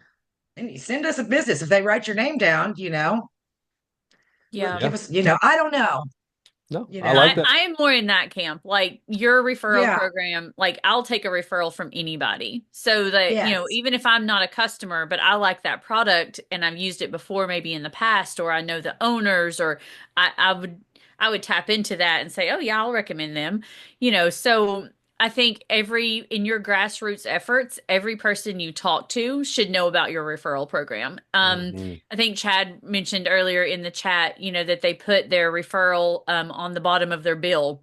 and you send us a business if they write your name down, Yeah. Yeah. give us, I don't know, No, you I know. like I, that. I am more in that camp. Like your referral Yeah, program, like I'll take a referral from anybody. So that, yes. even if I'm not a customer, but I like that product and I've used it before, maybe in the past, or I know the owners, or I would tap into that and say, oh yeah, I'll recommend them. So I think in your grassroots efforts, every person you talk to should know about your referral program. Hmm. I think Chad mentioned earlier in the chat, that they put their referral on the bottom of their bill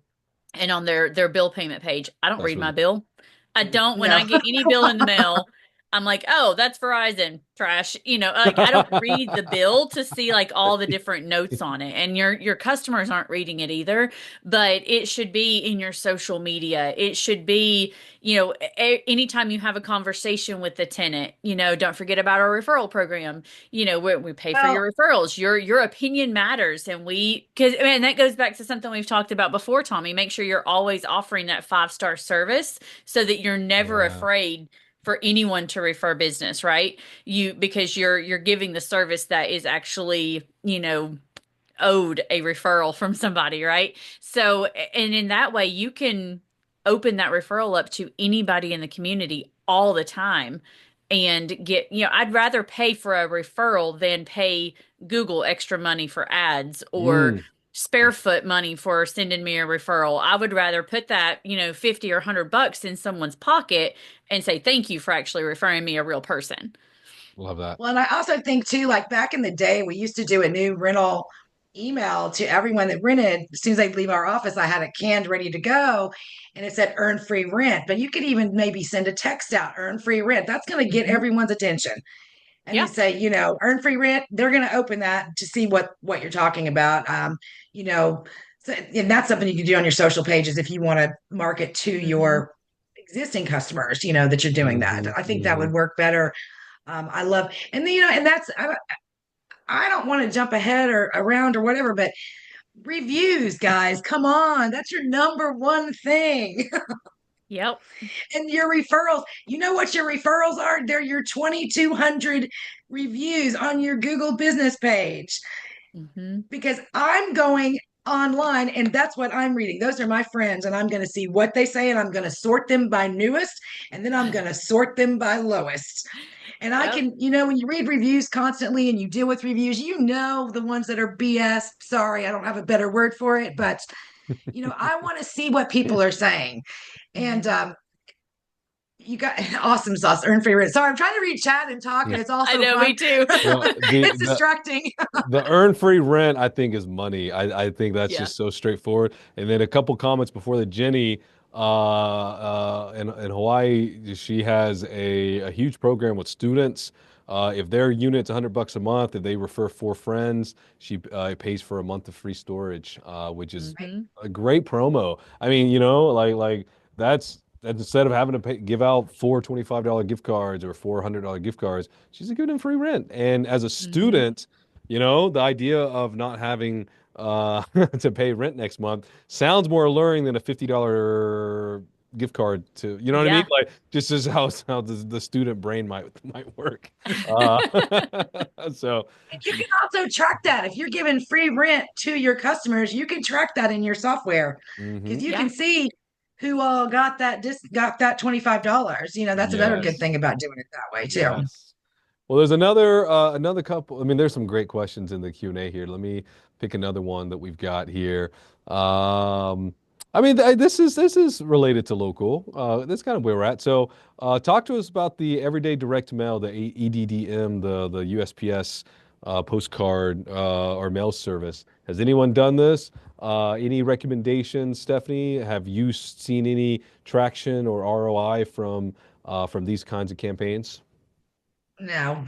and on their bill payment page. I don't That's read my really bill. I don't when No. I get any bill in the mail. I'm like, oh, that's Verizon trash. Like I don't read the bill to see like all the different notes on it. And your customers aren't reading it either, but it should be in your social media. It should be, anytime you have a conversation with the tenant, don't forget about our referral program. We pay for Well, your referrals. Your opinion matters. And because man, that goes back to something we've talked about before, Tommy. Make sure you're always offering that 5-star service so that you're never Yeah. afraid for anyone to refer business, right? Because you're giving the service that is actually, owed a referral from somebody, right? So, and in that way, you can open that referral up to anybody in the community all the time and get, I'd rather pay for a referral than pay Google extra money for ads or Mm. Sparefoot money for sending me a referral. I would rather put that, 50 or 100 bucks in someone's pocket and say, thank you for actually referring me a real person. Love that. well, and I also think too, like back in the day, we used to do a new rental email to everyone that rented. As soon as they'd leave our office, I had it canned ready to go, and it said earn free rent. But you could even maybe send a text out, earn free rent. That's going to get Hmm. everyone's attention. And you Yeah. say, earn free rent. They're going to open that to see what you're talking about. You know, so, and that's something you can do on your social pages if you want to market to Hmm. your existing customers. That you're doing that. Hmm. I think that Hmm. would work better. I love, and then, and that's I don't want to jump ahead or around or whatever, but reviews, guys, come on, that's your number one thing. Yep. And your referrals, you know what your referrals are? They're your 2,200 reviews on your Google business page Hmm. because I'm going online and that's what I'm reading. Those are my friends, and I'm going to see what they say and I'm going to sort them by newest and then I'm going to sort them by lowest. And I Yep. can, when you read reviews constantly and you deal with reviews, the ones that are BS. Sorry, I don't have a better word for it, but I want to see what people are saying. And Hmm. you got awesome sauce, earn free rent. Sorry, I'm trying to read chat and talk, and Yeah. it's I also know, fun. me too. Well, It's distracting. the earn free rent, I think, is money. I think that's Yeah. just so straightforward. And then a couple comments before the Jenny, in Hawaii, she has a huge program with students. If their unit's $100 a month, if they refer 4 friends, she pays for a month of free storage, which is Hmm. a great promo. I mean, like that's instead of having to give out four $25 gift cards or $400 gift cards, she's giving them free rent. And as a Hmm. student, the idea of not having to pay rent next month sounds more alluring than a $50 gift card to, you know what I mean? Yeah. Like just as how the student brain might work. Uh, so, And you can also track that. If you're giving free rent to your customers, you can track that in your software because mhm. you Yeah. can see who all got that $25. That's another good Yes, thing about doing it that way too. yes. Well, there's another couple. I mean, there's some great questions in the Q&A here. Let me pick another one that we've got here. Um, I mean, this is related to local. That's kind of where we're at. So, talk to us about the everyday direct mail, the EDDM, the USPS postcard or mail service. Has anyone done this? Any recommendations, Stephanie? Have you seen any traction or ROI from these kinds of campaigns? Now,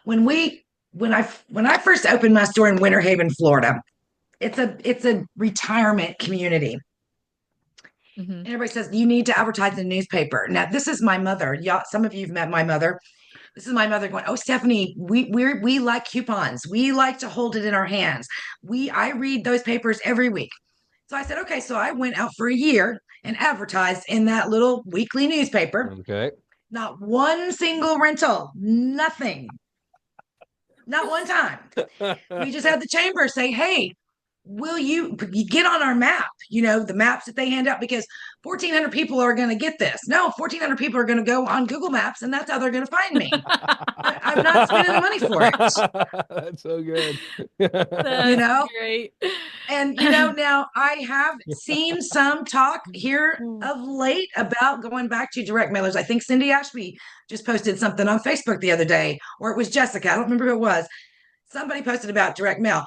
when we when I first opened my store in Winter Haven, Florida, it's a retirement community. Hmm. And everybody says you need to advertise in the newspaper. Now, this is my mother. Y'all, some of you've met my mother. This is my mother going, "Oh, Stephanie, we like coupons. We like to hold it in our hands. I read those papers every week." So I said, "Okay." So I went out for a year and advertised in that little weekly newspaper. Okay. Not one single rental, nothing, not one time. We just had the chamber say, "Hey, will you get on our map? The maps that they hand out, because 1,400 people are going to get this. No, 1,400 people are going to go on Google Maps, and that's how they're going to find me. I'm not spending the money for it. That's so good. you That's know great. and now I have seen some talk here of late about going back to direct mailers. I think Cindy Ashby just posted something on Facebook the other day, or it was Jessica, I don't remember who it was. Somebody posted about direct mail.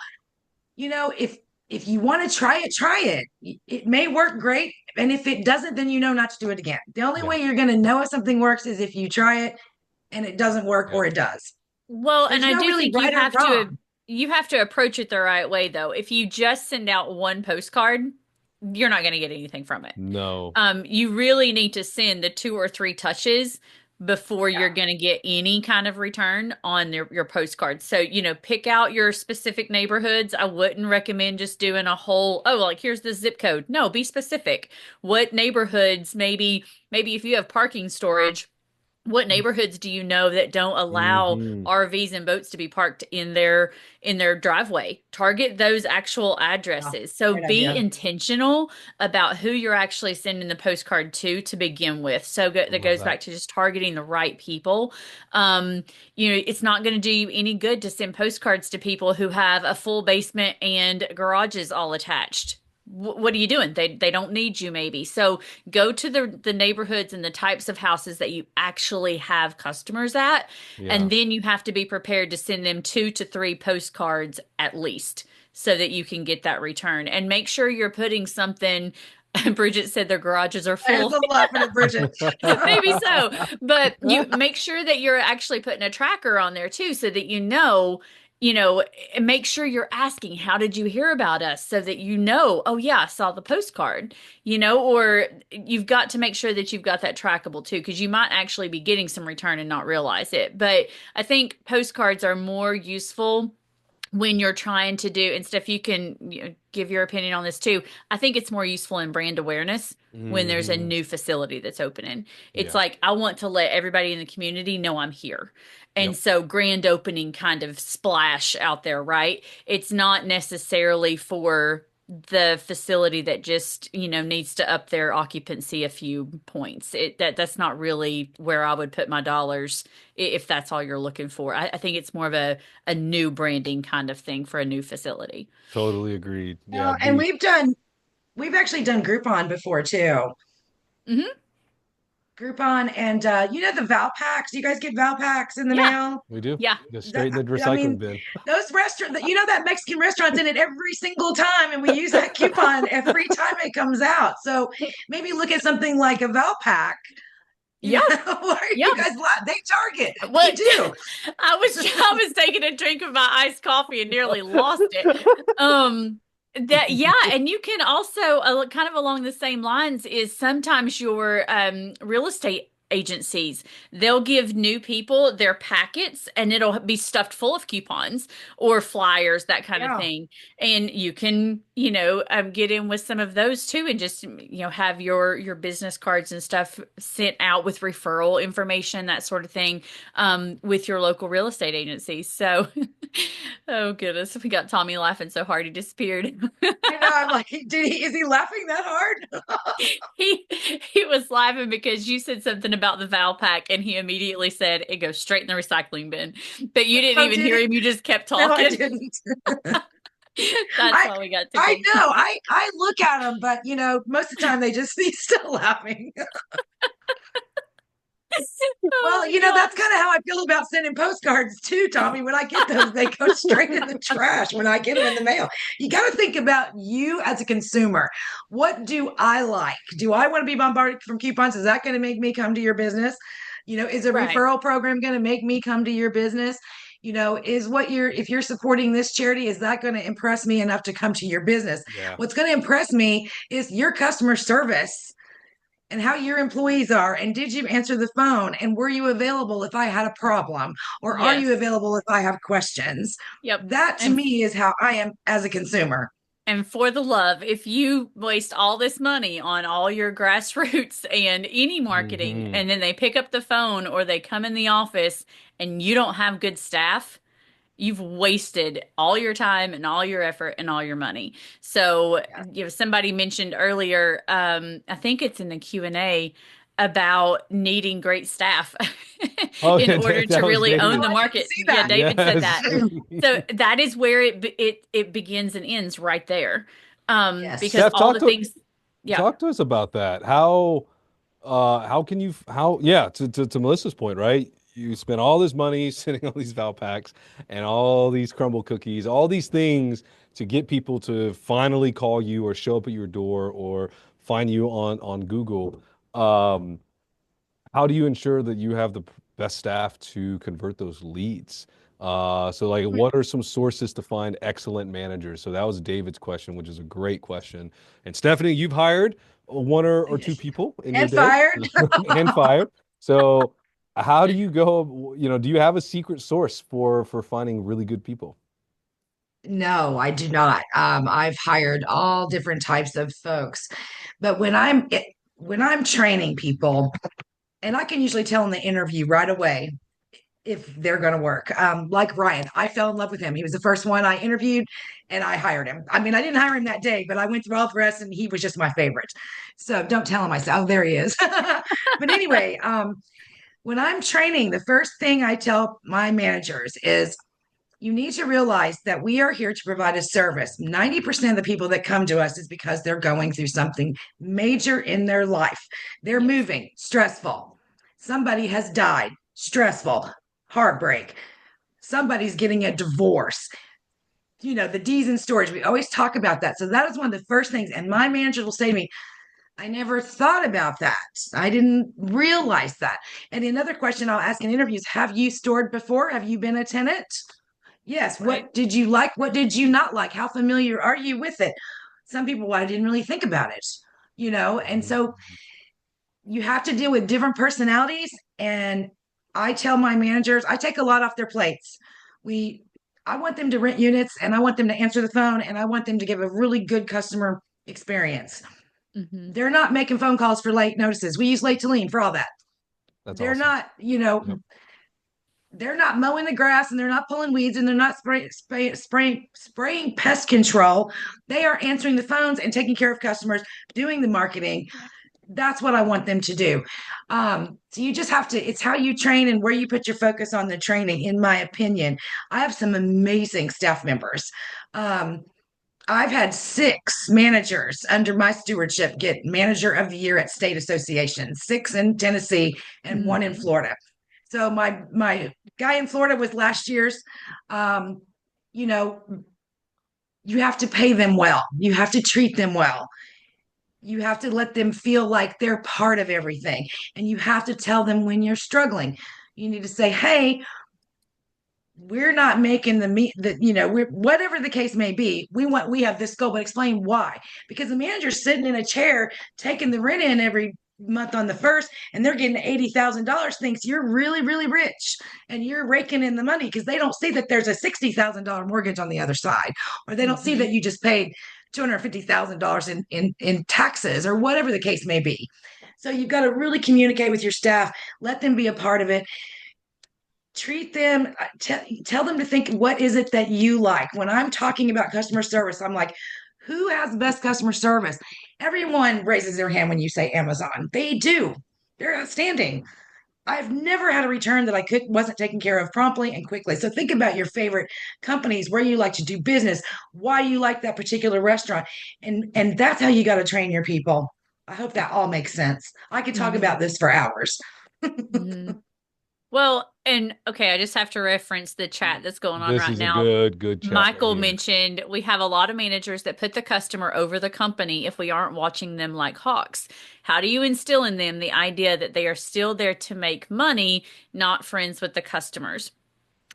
If you want to try it. It may work great, and if it doesn't, then not to do it again. The only Yeah. way you're going to know if something works is if you try it and it doesn't work, Yep. or it does. Well, and There's I no do really think right or wrong. you have to approach it the right way though. If you just send out one postcard, you're not going to get anything from it. No. You really need to send the two or three touches before you're Yeah. going to get any kind of return on your postcards. So, pick out your specific neighborhoods. I wouldn't recommend just doing a whole, oh, like here's the zip code. No, be specific. What neighborhoods, maybe if you have parking storage, what neighborhoods do you know that don't allow Hmm. RVs and boats to be parked in their driveway? Target those actual Yeah. addresses. So Great be idea. intentional about who you're actually sending the postcard to begin with. So I that love goes that. back to just targeting the right people. Um, it's not going to do you any good to send postcards to people who have a full basement and garages all attached. What are you doing? They don't need you maybe. So go to the neighborhoods and the types of houses that you actually have customers at, Yeah. and then you have to be prepared to send them 2 to 3 postcards at least so that you can get that return. And make sure you're putting something. Bridget said their garages are I was full. laughing at Bridget. Maybe so, but you make sure that you're actually putting a tracker on there too, so that you know, and make sure you're asking, how did you hear about us? So that oh yeah, I saw the postcard, or you've got to make sure that you've got that trackable too, because you might actually be getting some return and not realize it. But I think postcards are more useful when you're trying to do and stuff. You can give your opinion on this too. I think it's more useful in brand awareness when there's a Hmm. new facility that's opening. It's Yeah. like I want to let everybody in the community know I'm here. And Yep. so grand opening kind of splash out there, right? It's not necessarily for the facility that just, needs to up their occupancy a few points. That's not really where I would put my dollars if that's all you're looking for. I think it's more of a new branding kind of thing for a new facility. Totally agreed. Yeah. And Be we've actually done Groupon before too. Hmm. Groupon, and the Val packs. Do you guys get Val packs in the Yeah. mail? we do. Yeah. Just That, straight in the I recycling mean, bin. those restaurants, that Mexican restaurant's in it every single time, and we use that coupon every time it comes out. So maybe look at something like a Val pack. Yeah. Why are Yeah. you guys They target. They What do. I was taking a drink of my iced coffee and nearly lost it. That yeah, and you can also kind of along the same lines is sometimes your real estate agencies, they'll give new people their packets and it'll be stuffed full of coupons or flyers, that kind of Yeah. thing. And you can, get in with some of those too, and just, have your business cards and stuff sent out with referral information, that sort of thing, with your local real estate agencies. So, oh goodness, we got Tommy laughing so hard he disappeared. I know. I'm like, is he laughing that hard? He he was laughing because you said something about the Valpak and he immediately said it goes straight in the recycling bin. But you didn't Oh, even did hear he? him, you just kept No, I talking. didn't. That's I why we got I tickled. know. I look at them, but most of the time they just he's still laughing. Well, Oh that's gosh. kind of how I feel about sending postcards too, Tommy. When I get those, they go straight in the trash when I get them in the mail. You got to think about you as a consumer. What do I like? Do I want to be bombarded from coupons? Is that going to make me come to your business? Is a Right. referral program going to make me come to your business? Is if you're supporting this charity, is that going to impress me enough to come to your business? Yeah. What's going to impress me is your customer service and how your employees are, and did you answer the phone, and were you available if I had a problem, or are you Yes. available if I have questions? Yep. That to And me is how I am as a consumer. and for the love, if you waste all this money on all your grassroots and any marketing, Hmm. and then they pick up the phone or they come in the office and you don't have good staff, you've wasted all your time and all your effort and all your money. So, Yeah. somebody mentioned earlier, I think it's in the Q&A about needing great staff Oh, in yeah, order to that was really Oh, own David. the I didn't market. see Yeah, that. David said Yes. that. So that is where it begins and ends right there. Yes. Because Steph, all the things, yeah, talk to us about that. How can you how yeah, to Melissa's point, right? You spend all this money sending all these Val packs and all these crumble cookies, all these things to get people to finally call you or show up at your door or find you on Google. Um, how do you ensure that you have the best staff to convert those leads? So like, what are some sources to find excellent managers? So that was David's question, which is a great question. And Stephanie, you've hired one or two people in your And day fired. and fired. So how do you go, do you have a secret source for finding really good people? No, I do not. I've hired all different types of folks, but when I'm training people, and I can usually tell in the interview right away if they're going to work. Like Ryan, I fell in love with him. He was the first one I interviewed, and I hired him. I mean, I didn't hire him that day, but I went through all the rest, and he was just my favorite. So don't tell him I said, "Oh, there he is." But anyway, when I'm training, the first thing I tell my managers is you need to realize that we are here to provide a service. 90% of the people that come to us is because they're going through something major in their life. They're yes. moving, stressful. Somebody has died, stressful, heartbreak. Somebody's getting a divorce. The D's in storage. We always talk about that. So that is one of the first things. And my manager will say to me, I never thought about that. I didn't realize that. And another question I'll ask in interviews, have you stored before? Have you been a tenant? Yes. Right. What did you like? What did you not like? How familiar are you with it? Some people, well, I didn't really think about it. And so you have to deal with different personalities. And I tell my managers, I take a lot off their plates. We, I want them to rent units and I want them to answer the phone and I want them to give a really good customer experience. Hmm. They're not making phone calls for late notices. We use late to lean for all that. That's They're awesome. not, Yep. they're not mowing the grass and they're not pulling weeds and they're not spraying pest control. They are answering the phones and taking care of customers, doing the marketing. That's what I want them to do. So you just have to, it's how you train and where you put your focus on the training, in my opinion. I have some amazing staff members. Um, I've had 6 managers under my stewardship get manager of the year at state associations, 6 in Tennessee and 1 in Hmm. Florida. So my guy in Florida was last year's. Um, you know, you have to pay them well. You have to treat them well. You have to let them feel like they're part of everything. And you have to tell them when you're struggling. You need to say, hey, we're not making the meet that we're whatever the case may be, we have this goal, but explain why. Because the manager's sitting in a chair taking the rent in every month on the first and they're getting $80,000, thinks you're really really rich and you're raking in the money because they don't see that there's a $60,000 mortgage on the other side, or they don't see Hmm. that you just paid $250,000 in taxes or whatever the case may be. So you've got to really communicate with your staff, let them be a part of it, treat them, tell them to think, what is it that you like? When I'm talking about customer service, I'm like, who has the best customer service? Everyone raises their hand when you say Amazon. They do. They're outstanding. I've never had a return that I wasn't taken care of promptly and quickly. So think about your favorite companies, where you like to do business, why you like that particular restaurant, and that's how you got to train your people. I hope that all makes sense. I could talk Hmm. about this for hours. Hmm. Well, and okay, I just have to reference the chat that's going on This right is a now. good chat right Michael here. mentioned we have a lot of managers that put the customer over the company if we aren't watching them like hawks. How do you instill in them the idea that they are still there to make money, not friends with the customers?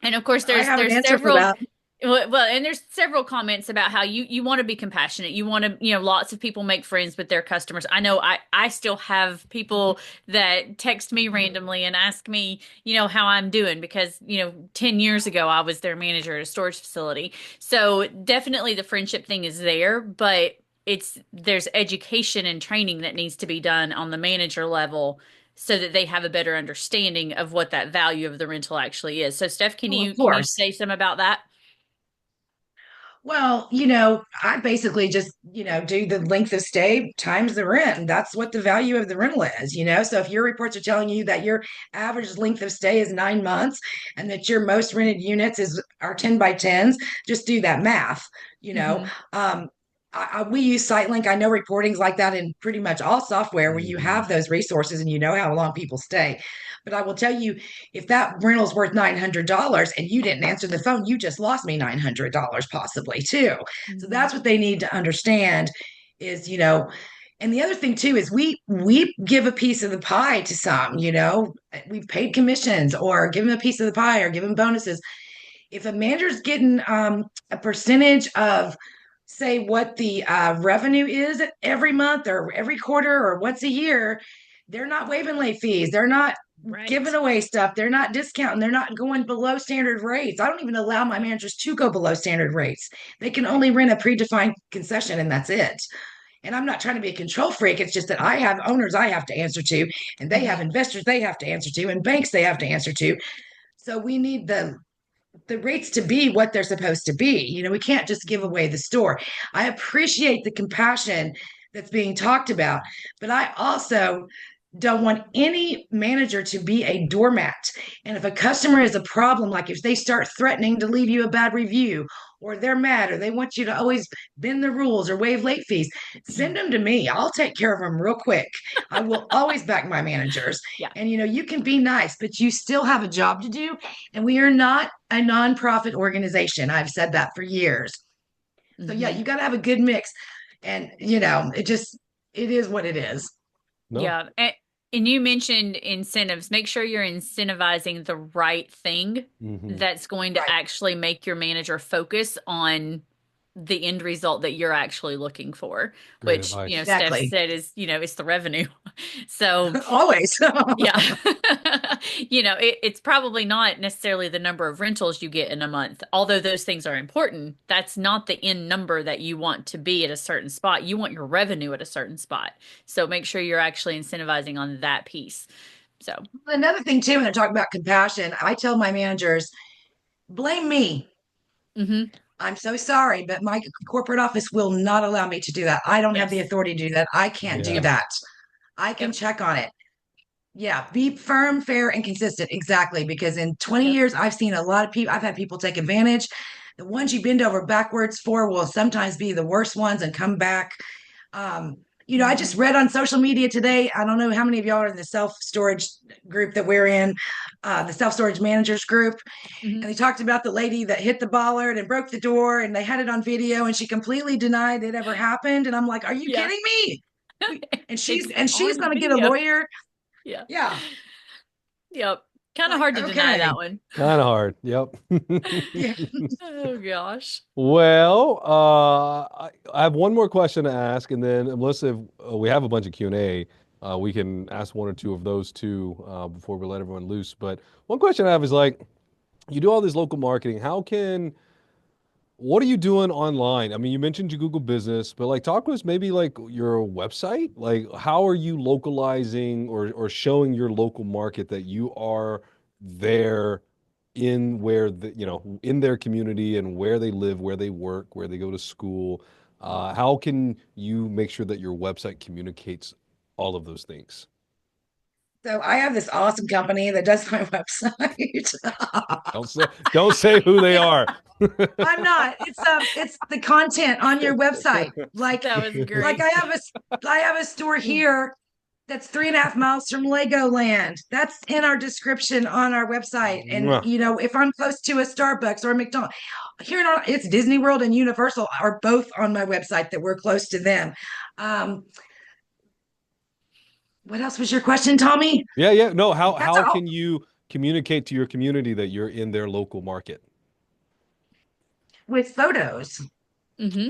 And of course, I have an there's answer for several that. well, and there's several comments about how you want to be compassionate. You want to, lots of people make friends with their customers. I know I still have people that text me randomly and ask me, how I'm doing because, 10 years ago I was their manager at a storage facility. So definitely the friendship thing is there, but there's education and training that needs to be done on the manager level so that they have a better understanding of what that value of the rental actually is. So Steph, Oh, of can you course. say some about that? Well, I basically just, do the length of stay times the rent. And that's what the value of the rental is. So if your reports are telling you that your average length of stay is 9 months and that your most rented units are 10 by 10s, just do that math, you know. Hmm. Um, we use SiteLink. I know reporting's like that in pretty much all software where you Hmm. have those resources and you know how long people stay. But I will tell you, if that rental's worth $900 and you didn't answer the phone, you just lost me $900 possibly too. So Hmm. that's what they need to understand is, and the other thing too is we give a piece of the pie to some. We've paid commissions or give them a piece of the pie or give them bonuses. If a manager's getting a percentage of say what the revenue is every month or every quarter or once a year, they're not waiving late fees. They're not giving Right. away stuff. They're not discounting. They're not going below standard rates. I don't even allow my Yep. managers to go below standard rates. They can Right. only rent a predefined concession and that's it. And I'm not trying to be a control freak. It's just that I have owners I have to answer to, and they have Hmm. investors they have to answer to, and banks they have to answer to. So we need the rates to be what they're supposed to be. We can't just give away the store. I appreciate the compassion that's being talked about, but I also don't want any manager to be a doormat. And if a customer is a problem, like if they start threatening to leave you a bad review, or they're mad, or they want you to always bend the rules or waive late fees, send them to me. I'll take care of them real quick. I will always back my managers. Yeah. And you can be nice, but you still have a job to do. And we are not a nonprofit organization. I've said that for years. So yeah, Hmm. you got to have a good mix. And it is what it is. No. Yeah. And you mentioned incentives. Make sure you're incentivizing the right thing Hmm. that's going to Right. actually make your manager focus on the end result that you're actually looking for, Great which, advice. Steph Exactly. said is, it's the revenue. So, Always. yeah. It's probably not necessarily the number of rentals you get in a month, although those things are important. That's not the end number that you want to be at a certain spot. You want your revenue at a certain spot. So make sure you're actually incentivizing on that piece. So, Another thing too, when they're talking about compassion, I tell my managers, blame me. hmm. I'm so sorry, but my corporate office will not allow me to do that. I don't have the Yes. authority to do that. I can't do Yeah. Yep. that. I can Yep. check on it. Yeah, be firm, fair, and consistent. Exactly. Because in 20 Yep. years, I've seen a lot of people, I've had people take advantage. The ones you bend over backwards for will sometimes be the worst ones and come back. Um, I just Hmm. read on social media today. I don't know how many of y'all are in the self storage group that we're in, the self storage managers group. Hmm. And they talked about the lady that hit the bollard and broke the door, and they had it on video, and she completely denied it ever happened. And I'm like, are you Yeah. kidding me? And It's she's on going to get a video. lawyer. Yeah. Yeah. Yep. Kind of Like, hard to deny okay. that one. Kind of hard. Yep. Yeah. Oh gosh. Well, I have one more question to ask, and then unless if we have a bunch of Q&A, we can ask one or two of those too before we let everyone loose. But one question I have is like, you do all this local marketing. What are you doing online? I mean, you mentioned your Google business, but like talk to us maybe like your website. Like how are you localizing or showing your local market that you are there in where in their community and where they live, where they work, where they go to school. How can you make sure that your website communicates all of those things? So I have this awesome company that does my website. Don't say who they are. I'm not. It's the content on your website. Like That was like great. I have a store here that's 3.5 miles from Legoland. That's in our description on our website. And Mwah. if I'm close to a Starbucks or a McDonald's, here in it's Disney World and Universal are both on my website that we're close to them. Um, what else was your question, Tommy? Yeah, yeah. No, how That's how all can you communicate to your community that you're in their local market? with photos. Hmm.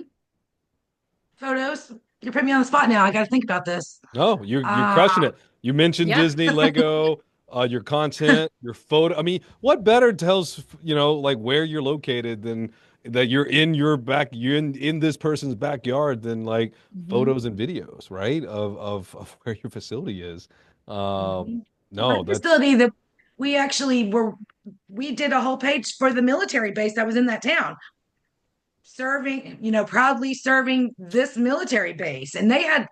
Photos. You're putting me on the spot now. I got to think about this. No, you're crushing Um, it. You mentioned Yeah. Disney, Lego, your content, your photo. I mean, what better tells, like where you're located than that you're in your back, you're in this person's backyard than like Mhm. photos and videos, right? Of where your facility is. Um, Mhm. My no, that's facility that we actually were, we did a whole page for the military base that was in that town, serving, proudly serving this military base. And they had,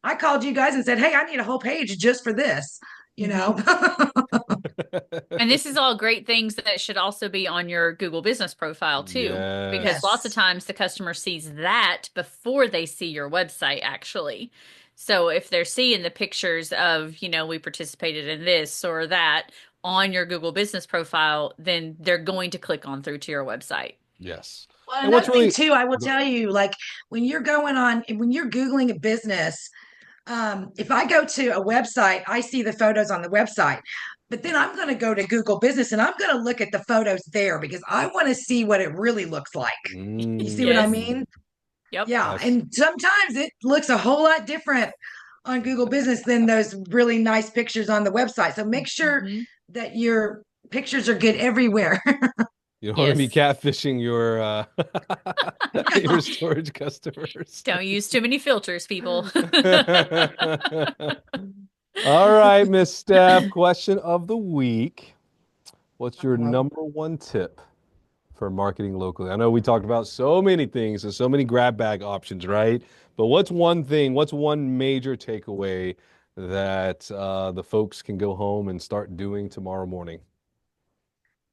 I called you guys and said, hey, I need a whole page just for this, you know. Mhm. And this is all great things that should also be on your Google business profile too, because yes. lots of Yes. times the customer sees that before they see your website actually. So if they're seeing the pictures of, we participated in this or that on your Google business profile, then they're going to click on through to your website. Yes. Well, And what's another thing really too, I will tell you, like when you're Googling a business, if I go to a website, I see the photos on the website, but then I'm going to go to Google Business and I'm going to look at the photos there because I want to see what it really looks like. You see what I Yes. mm, mean? Yep. Yeah. yes. And sometimes it looks a whole lot different on Google Business than those really nice pictures on the website. So make sure Mhm. that your pictures are good everywhere. You don't want to be Yes. catfishing your your No. storage customers. Don't use too many filters, people. All right, Miss Steph, question of the week. What's your Uh-oh. number one tip for marketing locally? I know we talked about so many things and so many grab bag options, right? But what's one thing, what's one major takeaway that the folks can go home and start doing tomorrow morning?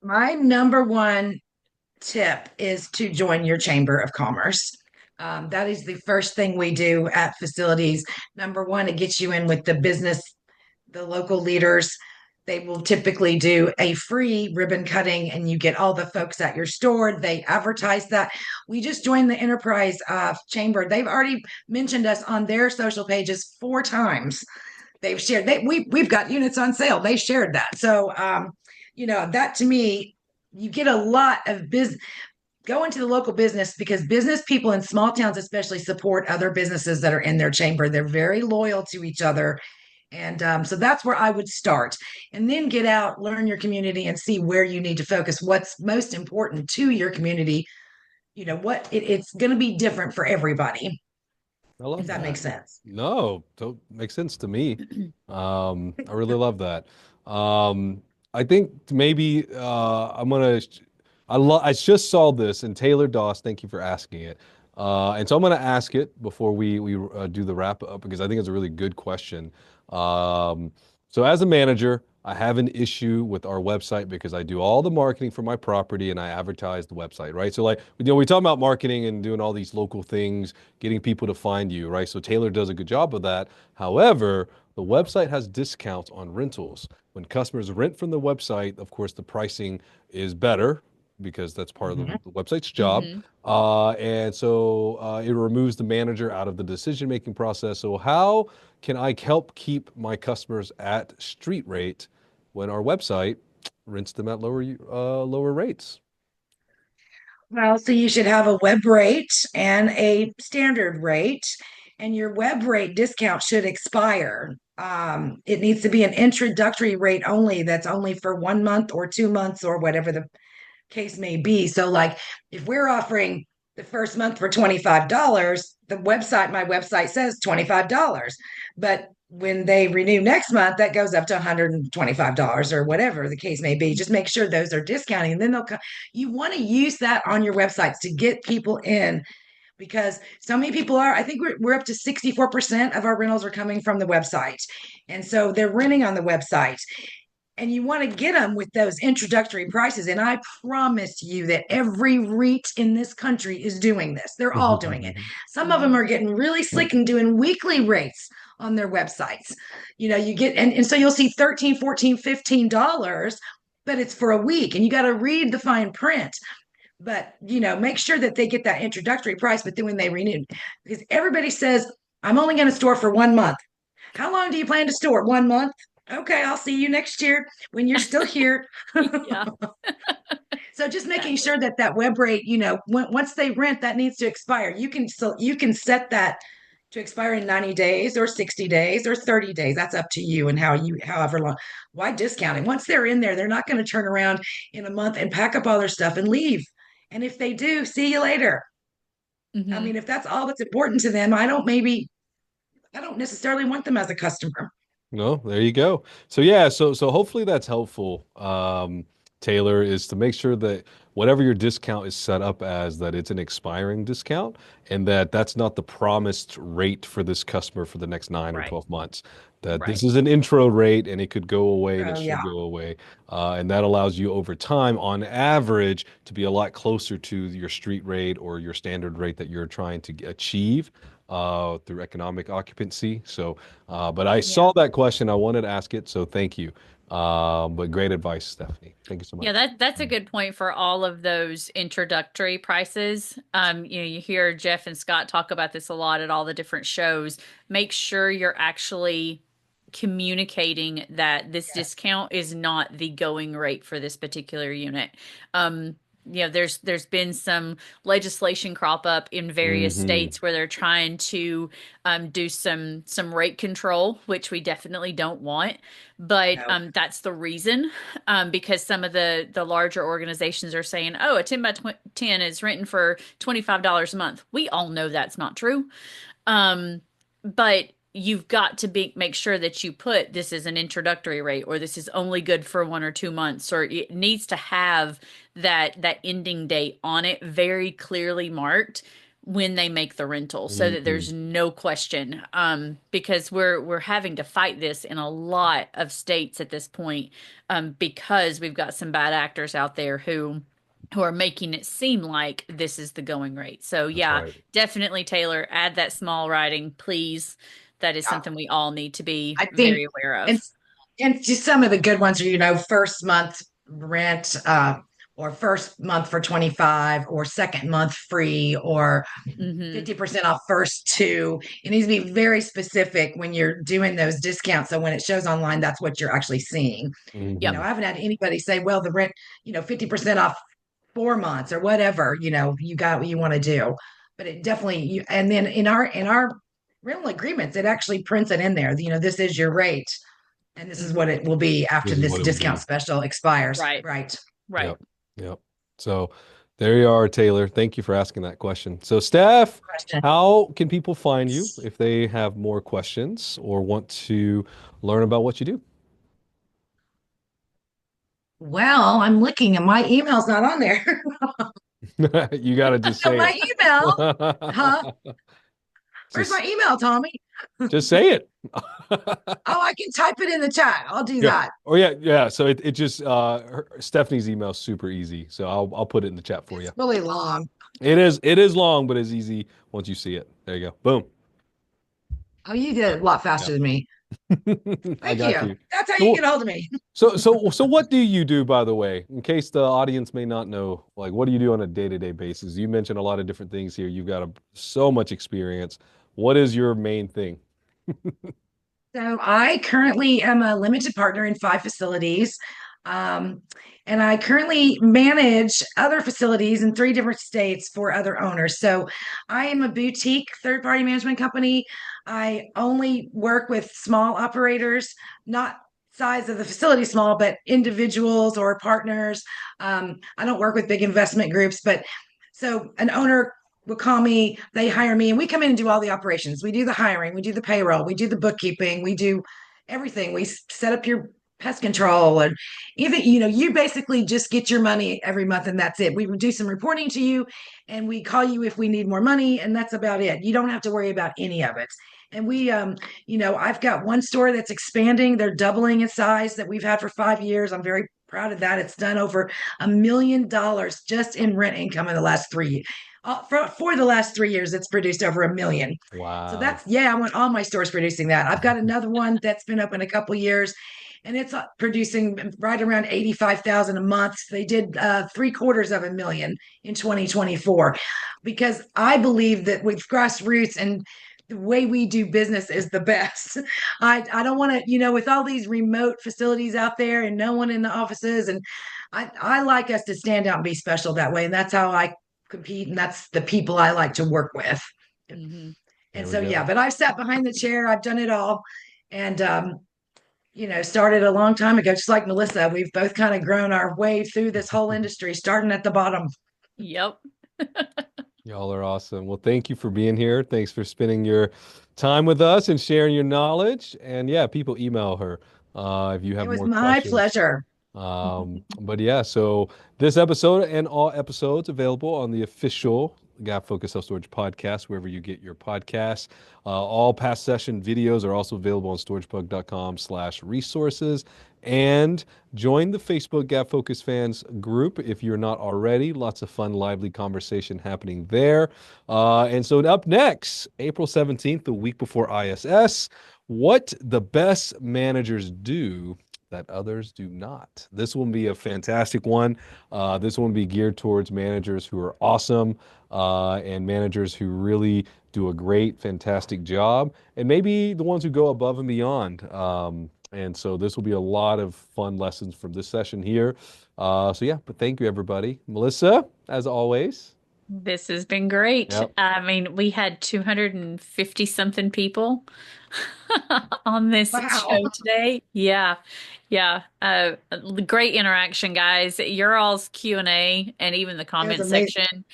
My number one tip is to join your Chamber of Commerce. That is the first thing we do at facilities. Number one, it gets you in with the business, the local leaders. They will typically do a free ribbon cutting, and you get all the folks at your store. They advertise that. We just joined the Enterprise Chamber. They've already mentioned us on their social pages 4 times. They've shared. We've got units on sale. They shared that. So, that to me, you get a lot of business. Go into the local business because business people in small towns especially support other businesses that are in their chamber. They're very loyal to each other, and so that's where I would start, and then get out, learn your community, and see where you need to focus, what's most important to your community. It's going to be different for everybody, I if love that that. makes sense. No, so makes sense to me. I really love that. I think maybe I'm gonna. I just saw this and Taylor Doss. Thank you for asking it. And so I'm gonna ask it before we do the wrap up because I think it's a really good question. Um, so as a manager, I have an issue with our website because I do all the marketing for my property and I advertise the website, right? So like, we talk about marketing and doing all these local things, getting people to find you, right? So Taylor does a good job of that. However, the website has discounts on rentals. When customers rent from the website, of course, the pricing is better because that's part of Mhm. the website's job. Hmm. And so it removes the manager out of the decision-making process. So how can I help keep my customers at street rate when our website rents them at lower rates? Well, so you should have a web rate and a standard rate, and your web rate discount should expire. It needs to be an introductory rate only, that's only for 1 month or 2 months or whatever the case may be. So, like, if we're offering the first month for $25, my website says $25. But when they renew next month, that goes up to $125 or whatever the case may be. Just make sure those are discounting. And then you want to use that on your websites to get people in because so many people I think we're up to 64% of our rentals are coming from the website. And so they're renting on the website and you want to get them with those introductory prices. And I promise you that every REIT in this country is doing this. They're all doing it. Some of them Hmm. are getting really slick and doing weekly rates on their websites. You get, and so you'll see 13, 14, $15, but it's for a week and you got to read the fine print. But, make sure that they get that introductory price. But then when they renew, because everybody says, I'm only going to store for 1 month. How long do you plan to store? 1 month? Okay, I'll see you next year when you're still here. Yeah, So just making exactly. sure that web rate, once they rent, that needs to expire. You can set that to expire in 90 days or 60 days or 30 days. That's up to you and however long. Why discounting? Once they're in there, they're not going to turn around in a month and pack up all their stuff and leave. And if they do, see you later. I Hmm. mean, if that's all that's important to them, I don't necessarily want them as a customer. No, there you go. So yeah, so hopefully that's helpful, Taylor, is to make sure that whatever your discount is set up as, that it's an expiring discount and that that's not the promised rate for this customer for the next 9 or 12 months. That this Right. is an intro rate and it could go away and it Oh yeah. should go away. And that allows you over time, on average, to be a lot closer to your street rate or your standard rate that you're trying to achieve through economic occupancy. So but I Yeah. saw that question. I wanted to ask it, so thank you. But great advice, Stephanie. Thank you so Yeah, much. that's a good point for all of those introductory prices. You hear Jeff and Scott talk about this a lot at all the different shows. Make sure you're actually communicating that this Yes. discount is not the going rate for this particular unit. There's been some legislation crop up in various Hmm. states where they're trying to do some rate control, which we definitely don't want. But No. that's the reason, because some of the larger organizations are saying, "Oh, a 10 by 10 is renting for $25 a month." We all know that's not true. Um, but you've got to make sure that you put this is an introductory rate, or this is only good for 1 or 2 months, or it needs to have that ending date on it very clearly marked when they make the rental, so that Hmm. there's no question. Because we're having to fight this in a lot of states at this point, because we've got some bad actors out there who are making it seem like this is the going rate. So That's yeah, right. definitely, Taylor, add that small writing, please. That is Yeah. something we all need to be I think very aware and of. and just some of the good ones are, first month rent, or first month for 25, or second month free, or Hmm. 50% off first two. It needs to be very specific when you're doing those discounts. So when it shows online, that's what you're actually seeing. Hmm. I haven't had anybody say, well, the rent, 50% off 4 months or whatever, you got what you want to do. But it definitely and then in our rental agreements, it actually prints it in there. This is your rate and this is Hmm. what it will be after This is this what it will discount be. special expires. Right. Right. Right. Yep. Yep. So there you are, Taylor. Thank you for asking that question. So, Steph, Question. how can people find you if they have more questions or want to learn about what you do? Well, I'm looking and my email's not on there. You got to just say My email, huh? it. Where's Just my email, Tommy? just say it. Oh, I can type it in the chat. I'll do Yeah. that. Oh yeah, yeah. So it just Stephanie's email is super easy. So I'll put it in the chat for you. It's really long. It is long, but it's easy once you see it. There you go. Boom. Oh, you did it a lot Yeah. faster than me. I Thank got you. you. That's how you So get a hold of me. so what do you do, by the way, in case the audience may not know? Like, what do you do on a day-to-day basis? You mentioned a lot of different things here. You've got so much experience. What is your main thing? So I currently am a limited partner in 5 facilities. Um, and I currently manage other facilities in 3 different states for other owners. So I am a boutique third party management company. I only work with small operators, not size of the facility small, but individuals or partners. I don't work with big investment groups, but so an owner will call me, they hire me, and we come in and do all the operations. We do the hiring, we do the payroll, we do the bookkeeping, we do everything. We set up your pest control, and even, you basically just get your money every month and that's it. We do some reporting to you and we call you if we need more money, and that's about it. You don't have to worry about any of it. And I've got one store that's expanding. They're doubling in size that we've had for 5 years. I'm very proud of that. It's done over $1 million just in rent income in the last 3 years. For the last 3 years, it's produced over 1 million. So Wow. that's, yeah, I want all my stores producing that. I've got another one that's been open a couple years and it's producing right around 85,000 a month. They did 3/4 of 1 million in 2024 because I believe that with grassroots and the way we do business is the best. I don't want to, with all these remote facilities out there and no one in the offices, and I like us to stand out and be special that way. And that's how I compete. And that's the people I like to work with. Hmm. And There we so, yeah, go. but I've sat behind the chair. I've done it all. And, started a long time ago, just like Melissa. We've both kind of grown our way through this whole industry, starting at the bottom. Yep. Y'all are awesome. Well, thank you for being here. Thanks for spending your time with us and sharing your knowledge. And yeah, people email her if you It have was more my questions. pleasure. But yeah, so this episode and all episodes available on the official Gap Focus Self Storage podcast, wherever you get your podcasts. All past session videos are also available on storagepug.com/resources. And join the Facebook Gap Focus fans group if you're not already. Lots of fun, lively conversation happening there. And so up next, April 17th, the week before ISS, what the best managers do that others do not. This will be a fantastic one. This one will be geared towards managers who are awesome and managers who really do a great, fantastic job, and maybe the ones who go above and beyond. And so this will be a lot of fun lessons from this session here. So yeah, but thank you everybody. Melissa, as always. This has been great. Yep. I mean, we had 250 something people on this Wow. show today. Yeah. Yeah. Great interaction, guys. Your all's Q&A and even the It was comment amazing. section.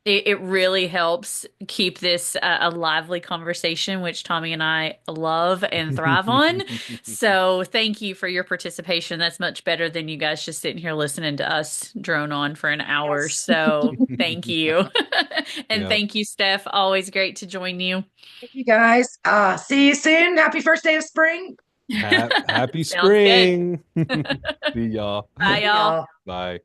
It really helps keep this a lively conversation, which Tommy and I love and thrive on. So thank you for your participation. That's much better than you guys just sitting here listening to us drone on for an hour. Yes. So thank you. And Yeah. thank you, Steph. Always great to join you. Thank you guys. See you soon. Happy first day of spring. Happy Sounds good. spring. See y'all. Bye, See y'all. y'all. Bye.